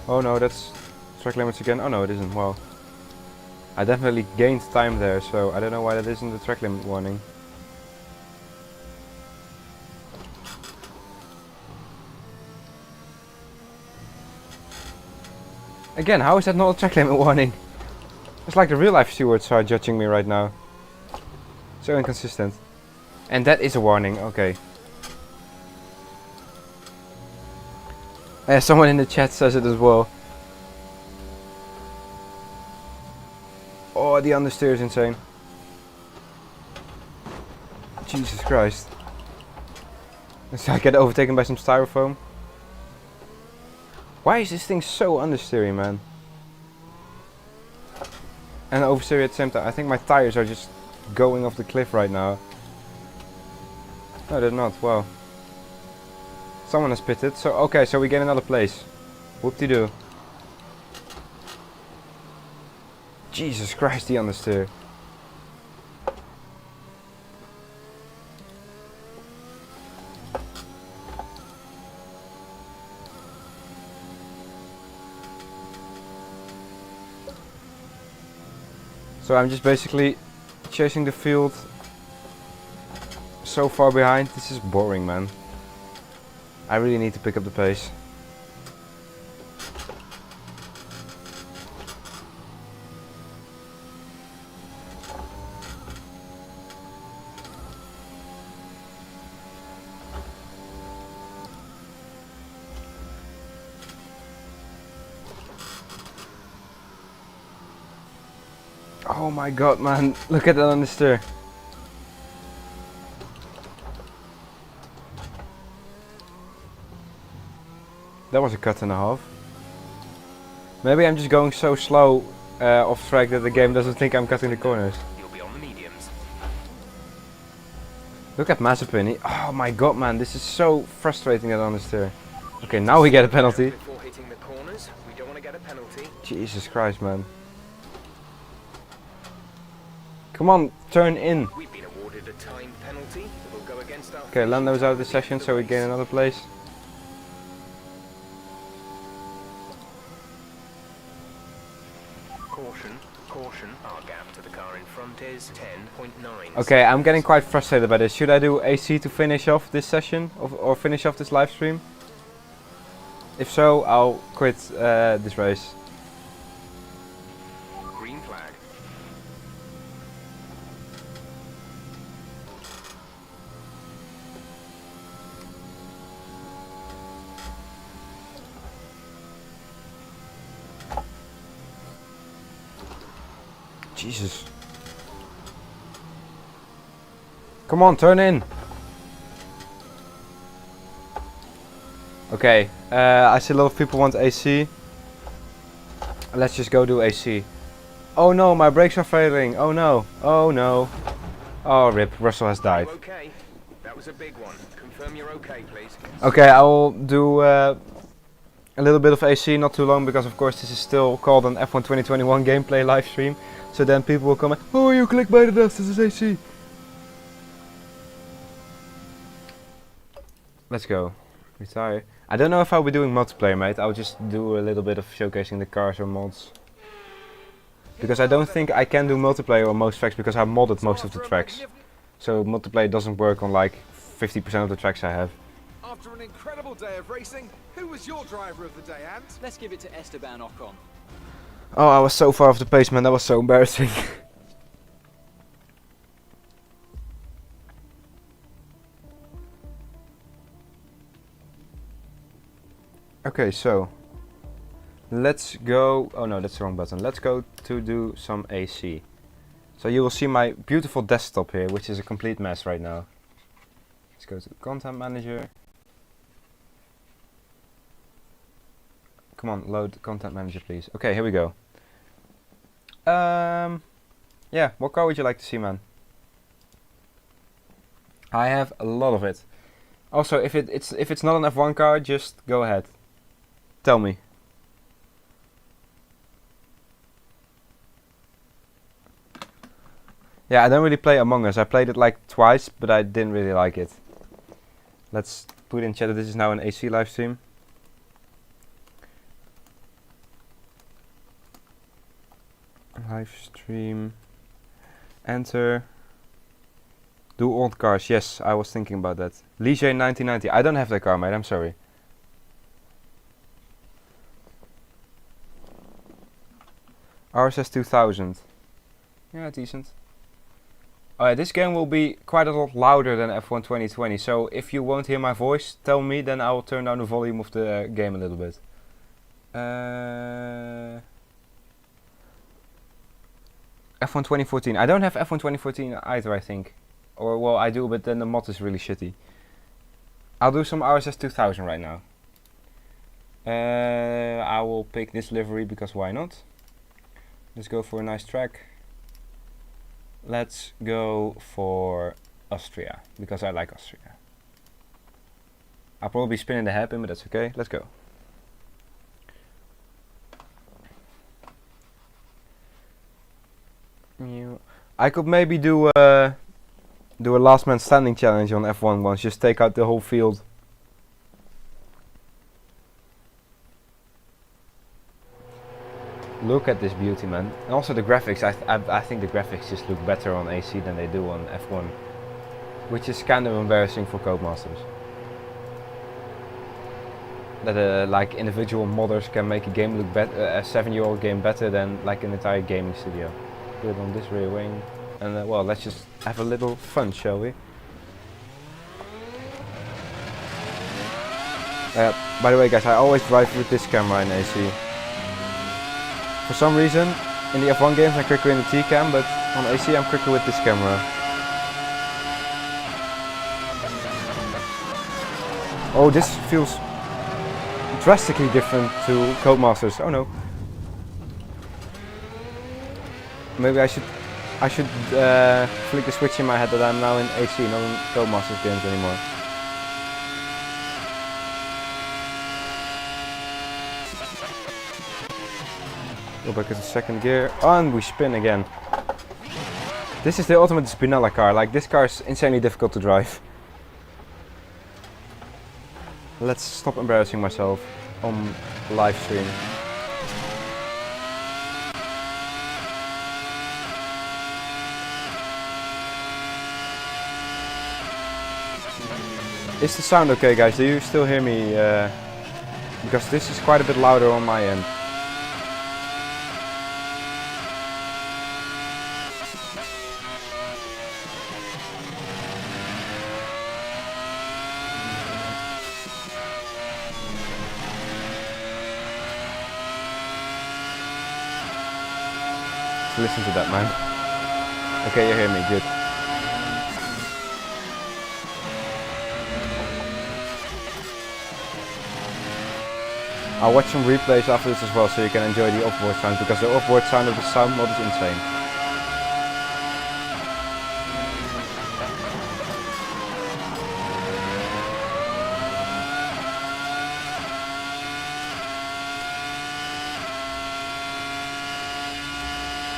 Oh no, that's track limits again. Oh no, it isn't. Wow. I definitely gained time there, so I don't know why that isn't the track limit warning. Again, how is that not a track limit warning? It's like the real life stewards are judging me right now. So inconsistent. And that is a warning, okay. Someone in the chat says it as well. Oh, the understeer is insane. Jesus Christ. So I get overtaken by some styrofoam. Why is this thing so understeery, man? And oversteery at the same time. I think my tires are just going off the cliff right now. No, they're not. Wow. Someone has pitted. So okay, so we get another place. Whoop-de-doo. Jesus Christ, the understeer. So I'm just basically chasing the field so far behind. This is boring, man. I really need to pick up the pace. Oh my god, man, look at that understeer. That was a cut and a half. Maybe I'm just going so slow off track that the game doesn't think I'm cutting the corners. You'll be on the mediums. Look at Mazepin. Oh my god, man, this is so frustrating that understeer. Okay, now we get a penalty. Before hitting the corners, we don't want to get a penalty. Jesus Christ, man. Come on, turn in. We've been awarded a time penalty that will go against our... Okay, Lando's out of the session, so we gain another place. Caution, caution. Our gap to the car in front is 10.9. Okay, I'm getting quite frustrated by this. Should I do AC to finish off this session or finish off this live stream? If so, I'll quit this race. Green flag. Jesus. Come on, turn in. Okay, I see a lot of people want AC. Let's just go do AC. Oh no, my brakes are failing. Oh no. Oh no. Oh rip, Russell has died. Okay, that was a big one. Confirm you're okay, please. Okay, I will do a little bit of AC, not too long, because of course this is still called an F1 2021 gameplay live stream. So then people will comment, oh, you click by the dust, this is AC. Let's go. Retire. I don't know if I'll be doing multiplayer, mate. I'll just do a little bit of showcasing the cars or mods. Because I don't think I can do multiplayer on most tracks because I modded most of the tracks. So multiplayer doesn't work on like 50% of the tracks I have. After an incredible day of racing, who was your driver of the day, Ant? Let's give it to Esteban Ocon. Oh, I was so far off the pace, man. That was so embarrassing. Okay, so let's go. Oh no, that's the wrong button. Let's go to do some AC. So you will see my beautiful desktop here, which is a complete mess right now. Let's go to Content Manager. Come on, load Content Manager, please. Okay, here we go. Yeah, what car would you like to see, man? I have a lot of it. Also, if it's not an F1 car, just go ahead. Tell me. Yeah, I don't really play Among Us. I played it like twice, but I didn't really like it. Let's put in chat that this is now an AC live stream. Live stream. Enter. Do old cars. Yes, I was thinking about that. Ligier 1990. I don't have that car, mate. I'm sorry. RSS 2000. Yeah, decent. This game will be quite a lot louder than F1 2020. So if you won't hear my voice, tell me. Then I will turn down the volume of the game a little bit. F1 2014. I don't have F1 2014 either, I think. Or, well, I do, but then the mod is really shitty. I'll do some RSS 2000 right now. I will pick this livery because why not? Let's go for a nice track. Let's go for Austria, because I like Austria. I'll probably spin in the hairpin, but that's okay. Let's go. I could maybe do a last man standing challenge on F1 once, just take out the whole field. Look at this beauty, man. And also the graphics, I think the graphics just look better on AC than they do on F1. Which is kind of embarrassing for Codemasters. That like individual modders can make a game look better, a 7-year-old game better than like an entire gaming studio. Put it on this rear wing. And well, let's just have a little fun, shall we? By the way guys, I always drive with this camera in AC. For some reason, in the F1 games I'm quicker in the T-cam, but on AC I'm quicker with this camera. Oh, this feels drastically different to Codemasters. Oh no. Maybe I should flick the switch in my head that I'm now in AC, not in Codemasters games anymore. Go back into second gear, and we spin again. This is the ultimate Spinella car. Like, this car is insanely difficult to drive. Let's stop embarrassing myself on live stream. Is the sound okay, guys? Do you still hear me? Because this is quite a bit louder on my end. Listen to that, man. Okay, you hear me, good. I'll watch some replays after this as well, so you can enjoy the offboard sound, because the offboard sound of the sound mod is insane.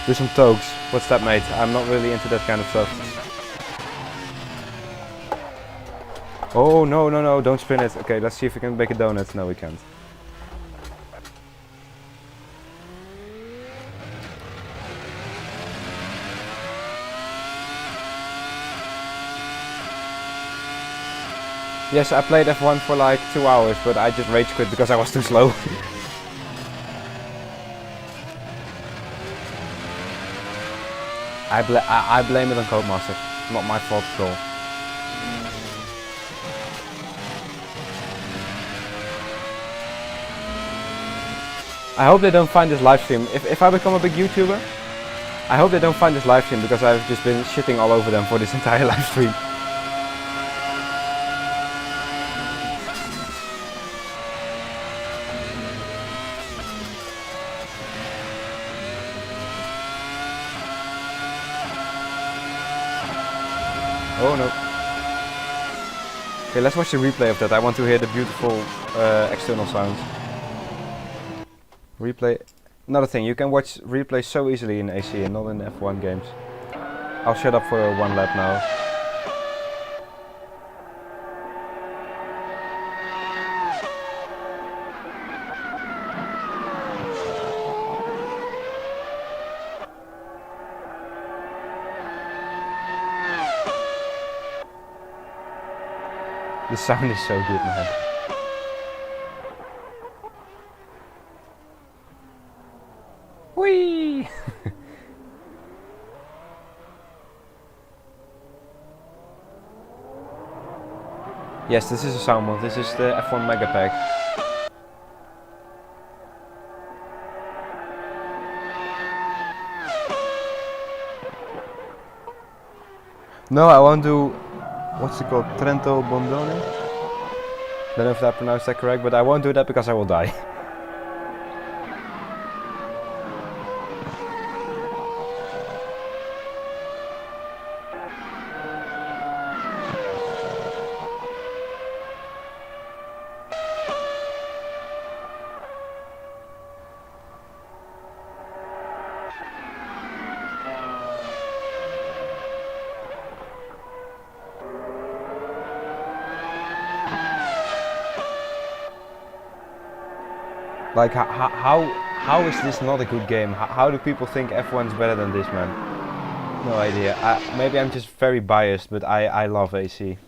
Do some togs. What's that, mate? I'm not really into that kind of stuff. Oh, no, no, no, don't spin it. Okay, let's see if we can make a donut. No, we can't. Yes, I played F1 for like 2 hours, but I just rage quit because I was too slow. I blame it on Codemaster, not my fault at all. I hope they don't find this live stream. If I become a big YouTuber, I hope they don't find this live stream, because I've just been shitting all over them for this entire live stream. Oh no. Okay, let's watch the replay of that. I want to hear the beautiful external sounds. Replay. Another thing, you can watch replays so easily in AC and not in F1 games. I'll shut up for one lap now. The sound is so good, man. Whee! Yes, this is a sound mod. This is the F1 Mega Pack. No, I won't do. What's it called? Trento Bondone? Don't know if I pronounced that correct, but I won't do that because I will die. Like, how is this not a good game? How do people think F1's better than this, man? No idea. Maybe I'm just very biased, but I love AC.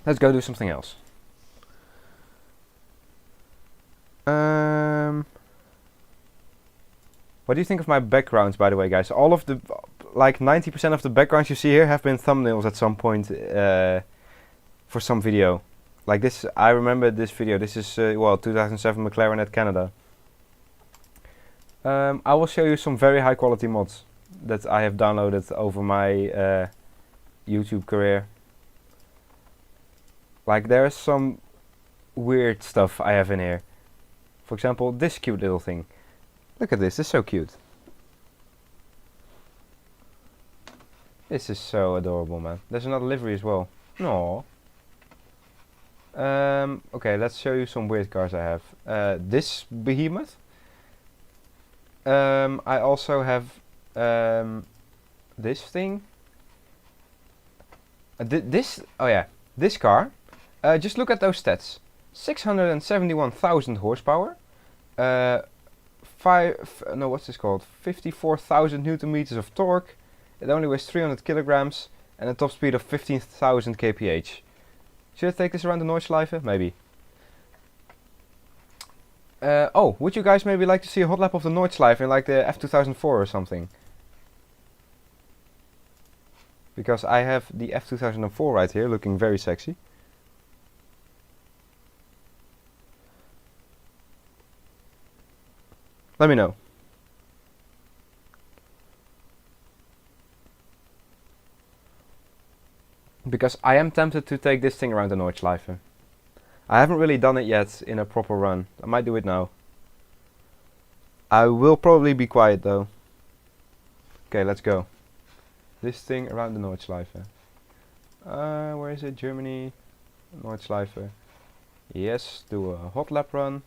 Let's go do something else. What do you think of my backgrounds, by the way, guys? All of the, like 90% of the backgrounds you see here have been thumbnails at some point for some video. Like this, I remember this video. This is, well, 2007 McLaren at Canada. I will show you some very high quality mods that I have downloaded over my YouTube career. Like there's some weird stuff I have in here. For example, this cute little thing. Look at this is so cute. This is so adorable, man. There's another livery as well. Aww. Okay, let's show you some weird cars I have. This behemoth. I also have this thing. Oh yeah, this car. Just look at those stats. 671,000 horsepower. What's this called? 54,000 Newton meters of torque. It only weighs 300 kilograms and a top speed of 15,000 kph. Should I take this around the Nordschleife? Maybe. Oh, would you guys maybe like to see a hot lap of the Nordschleife in like the F2004 or something? Because I have the F2004 right here, looking very sexy. Let me know. Because I am tempted to take this thing around the Nordschleife. I haven't really done it yet in a proper run. I might do it now. I will probably be quiet though. Okay, let's go. This thing around the Nordschleife. Where is it? Germany. Nordschleife. Yes, do a hot lap run.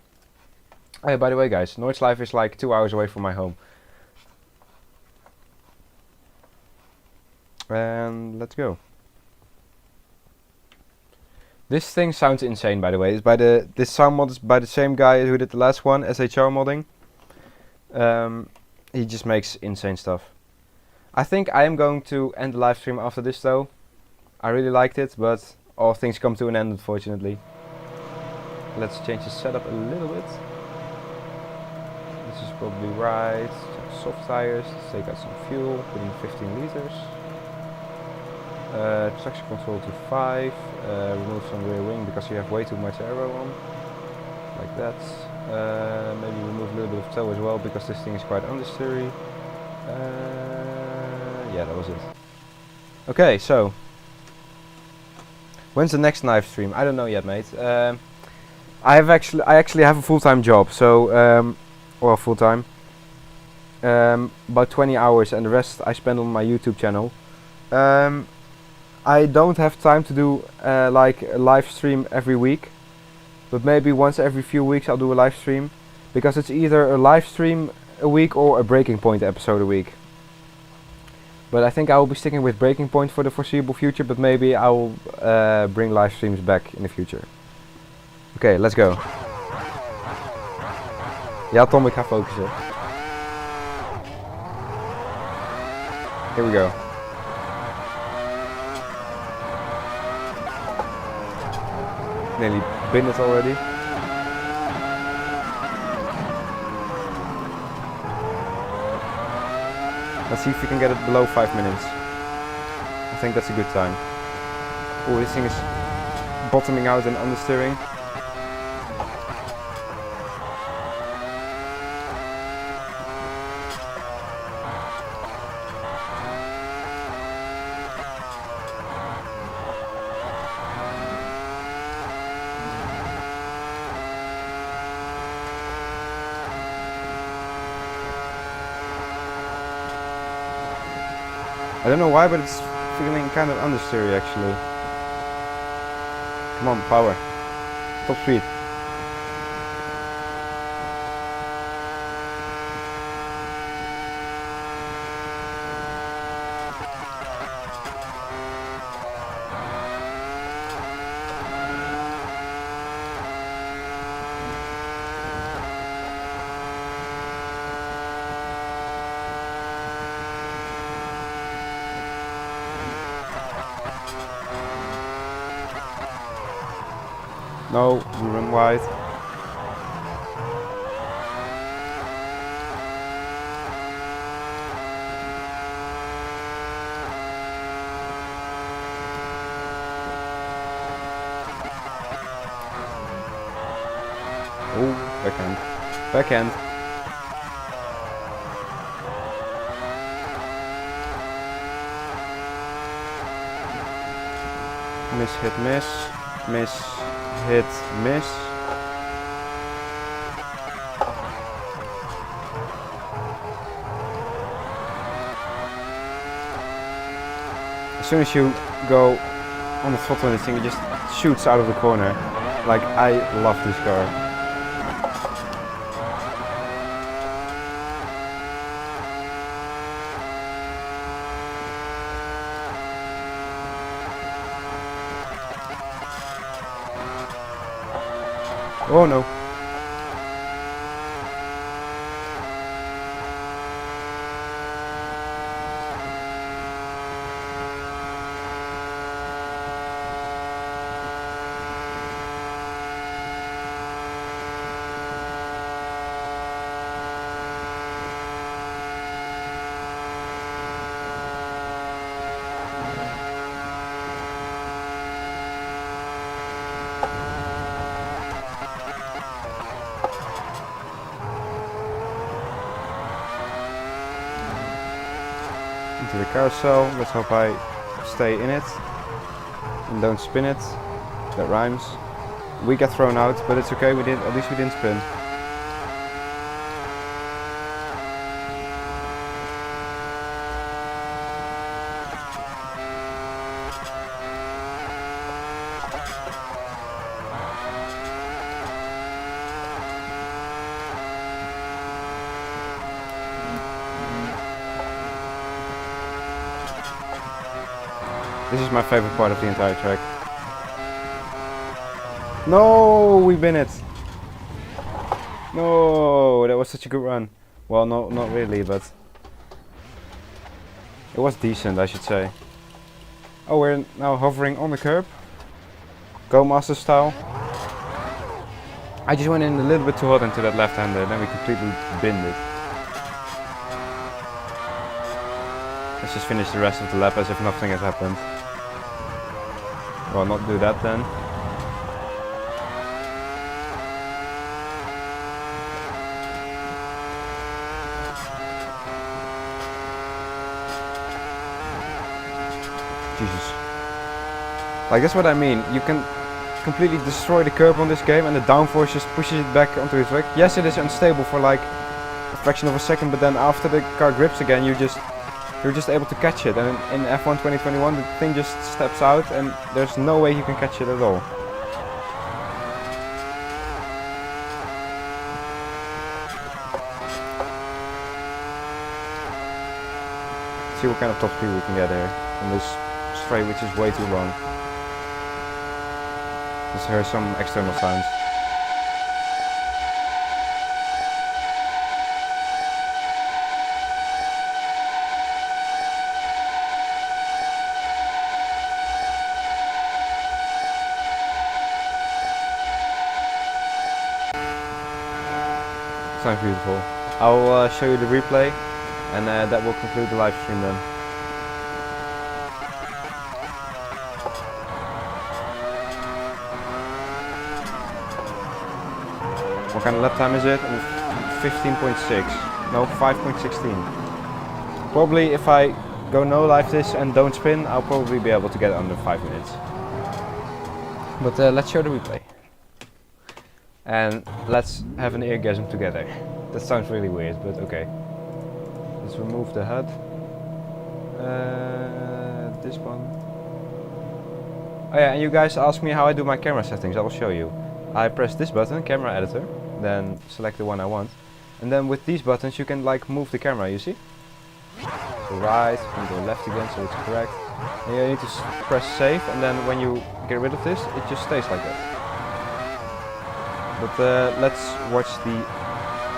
Oh yeah, by the way guys, Nordschleife is like 2 hours away from my home. And let's go. This thing sounds insane, by the way. It's by this sound mod is by the same guy who did the last one, SHR modding. He just makes insane stuff. I think I am going to end the live stream after this though. I really liked it, but all things come to an end unfortunately. Let's change the setup a little bit. This is probably right. Soft tires, let's take out some fuel, put in 15 liters. Traction control to 5, remove some rear wing because you have way too much AERO on, like that. Maybe remove a little bit of toe as well because this thing is quite understeery. Yeah, that was it. Okay, so when's the next live stream? I don't know yet, mate. I actually have a full-time job, so well, full-time. About 20 hours, and the rest I spend on my YouTube channel. I don't have time to do like a live stream every week, but maybe once every few weeks I'll do a live stream, because it's either a live stream a week or a Breaking Point episode a week. But I think I will be sticking with Breaking Point for the foreseeable future, but maybe I will bring live streams back in the future. Okay, let's go. Ja Tom, ik ga focussen. Here we go. Nearly been it already. Let's see if we can get it below 5 minutes. I think that's a good time. Oh, this thing is bottoming out and understeering. I don't know why, but it's feeling kind of understeery actually. Come on, power. Top speed. No, we run wide. Oh, backhand. Backhand. Miss, hit, miss. Miss. Hit, miss. As soon as you go on the throttle and this thing, it just shoots out of the corner. Like, I love this car. Oh no. Into the carousel. Let's hope I stay in it and don't spin it. That rhymes. We get thrown out, but it's okay. We did. At least we didn't spin. This is my favorite part of the entire track. No, we win it. No, that was such a good run. Well, no, not really, but it was decent, I should say. Oh, we're now hovering on the curb. Go master style. I just went in a little bit too hot into that left-hander, then we completely binned it. Let's just finish the rest of the lap as if nothing has happened. Well, not do that then. Jesus. Like, that's what I mean. You can completely destroy the curb on this game and the downforce just pushes it back onto the track. Yes, it is unstable for like a fraction of a second, but then after the car grips again, you just you're just able to catch it, and in F1 2021 the thing just steps out and there's no way you can catch it at all. See what kind of top speed we can get here on this straight, which is way too long. Let's hear some external sounds. Sounds beautiful. I'll show you the replay, and that will conclude the live stream then. What kind of lap time is it? 15.6. No, 5.16. Probably if I go no live this and don't spin, I'll probably be able to get under 5 minutes. But let's show the replay. And let's have an eargasm together. That sounds really weird, but okay. Let's remove the HUD. This one. Oh yeah, and you guys asked me how I do my camera settings. I will show you. I press this button, camera editor, then select the one I want. And then with these buttons you can like move the camera, you see? Go right, and go left again so it's correct. And you need to press save, and then when you get rid of this, it just stays like that. But let's watch the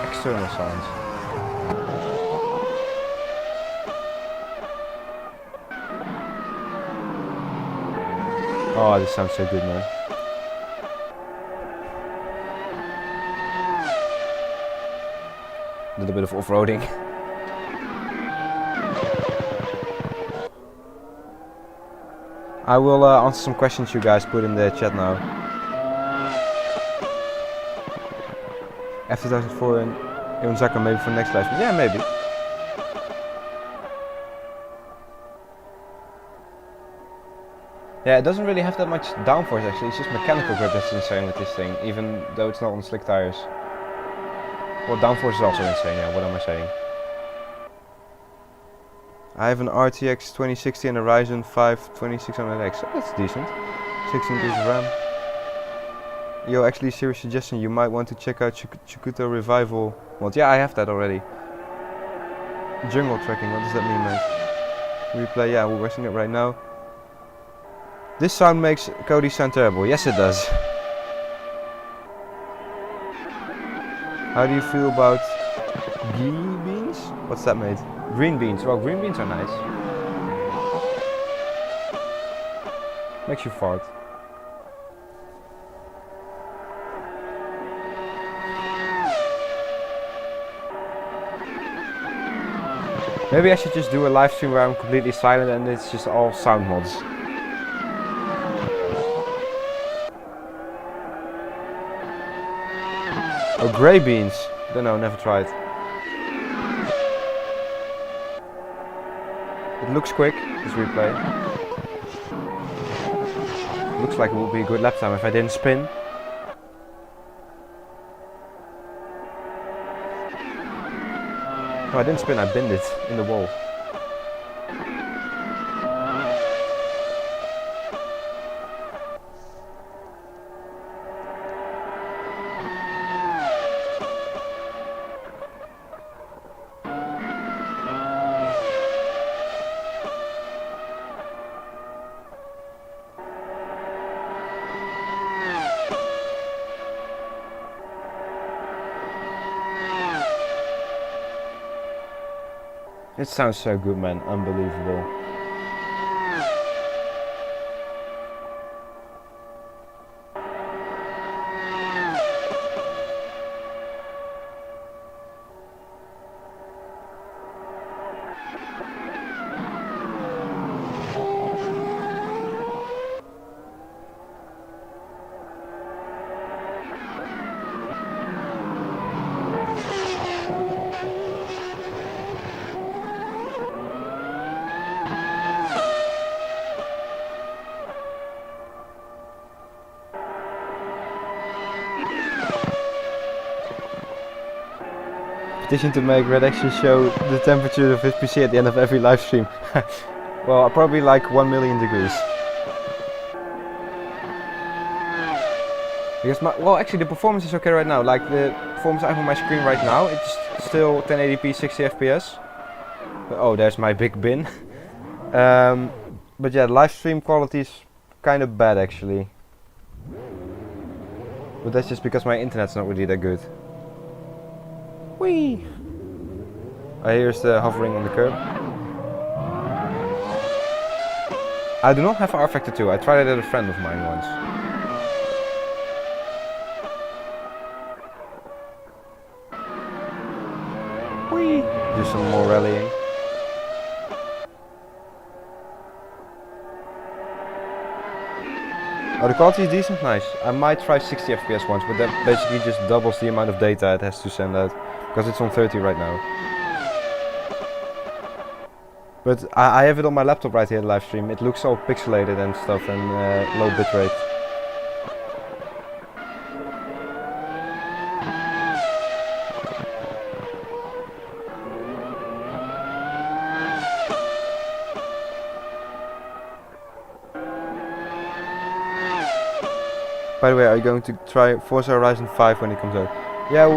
external sounds. Oh, this sounds so good, man. A little bit of off-roading. I will answer some questions you guys put in the chat now. F2004 in Osaka, maybe for next live stream. Yeah, maybe. Yeah, it doesn't really have that much downforce actually. It's just mechanical grip that's insane with this thing, even though it's not on slick tires. Well, downforce is also insane, yeah, what am I saying? I have an RTX 2060 and a Ryzen 5 2600X. So that's decent. 16 gigs of RAM. Yo, actually, serious suggestion. You might want to check out Chikuto Revival mod. Yeah, I have that already. Jungle tracking. What does that mean, man? Replay. Yeah, we're watching it right now. This sound makes Cody sound terrible. Yes, it does. How do you feel about ghee beans? What's that made? Green beans. Well, green beans are nice. Makes you fart. Maybe I should just do a live stream where I'm completely silent and it's just all sound mods. Oh, grey beans. Don't know, never tried. It looks quick, this replay. Looks like it would be a good lap time if I didn't spin. No, I didn't spin, I binned it in the wall. It sounds so good, man. Unbelievable. Petition to make RedExions show the temperature of his PC at the end of every live stream. Well, probably like 1 million degrees. Because well, actually the performance is okay right now. Like the performance I have on my screen right now, it's still 1080p 60 FPS. Oh, there's my big bin. But yeah, live stream quality is kind of bad actually. But that's just because my internet's not really that good. Whee! Here's the hovering on the curb. I do not have R Factor 2. I tried it at a friend of mine once. Whee! Do some more rallying. Oh, the quality is decent, nice. I might try 60 FPS once, but that basically just doubles the amount of data it has to send out. Because it's on 30 right now. But I have it on my laptop right here, the live stream. It looks all pixelated and stuff and low bitrate. By the way, are you going to try Forza Horizon 5 when it comes out? Yeah,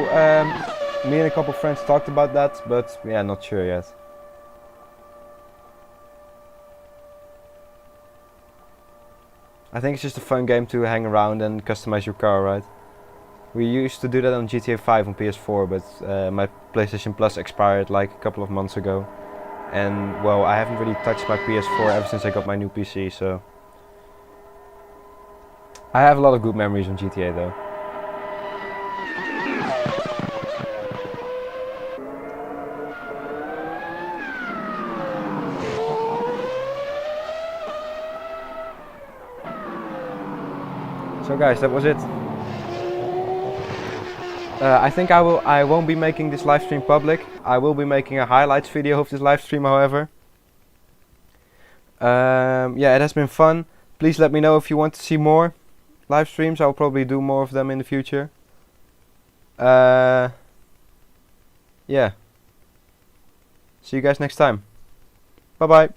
me and a couple of friends talked about that, but yeah, not sure yet. I think it's just a fun game to hang around and customize your car, right? We used to do that on GTA 5 on PS4, but my PlayStation Plus expired like a couple of months ago. And well, I haven't really touched my PS4 ever since I got my new PC, so... I have a lot of good memories on GTA though. So guys, that was it. I think I won't be making this live stream public. I will be making a highlights video of this live stream, however. Yeah, it has been fun. Please let me know if you want to see more live streams. I'll probably do more of them in the future. Yeah. See you guys next time. Bye bye.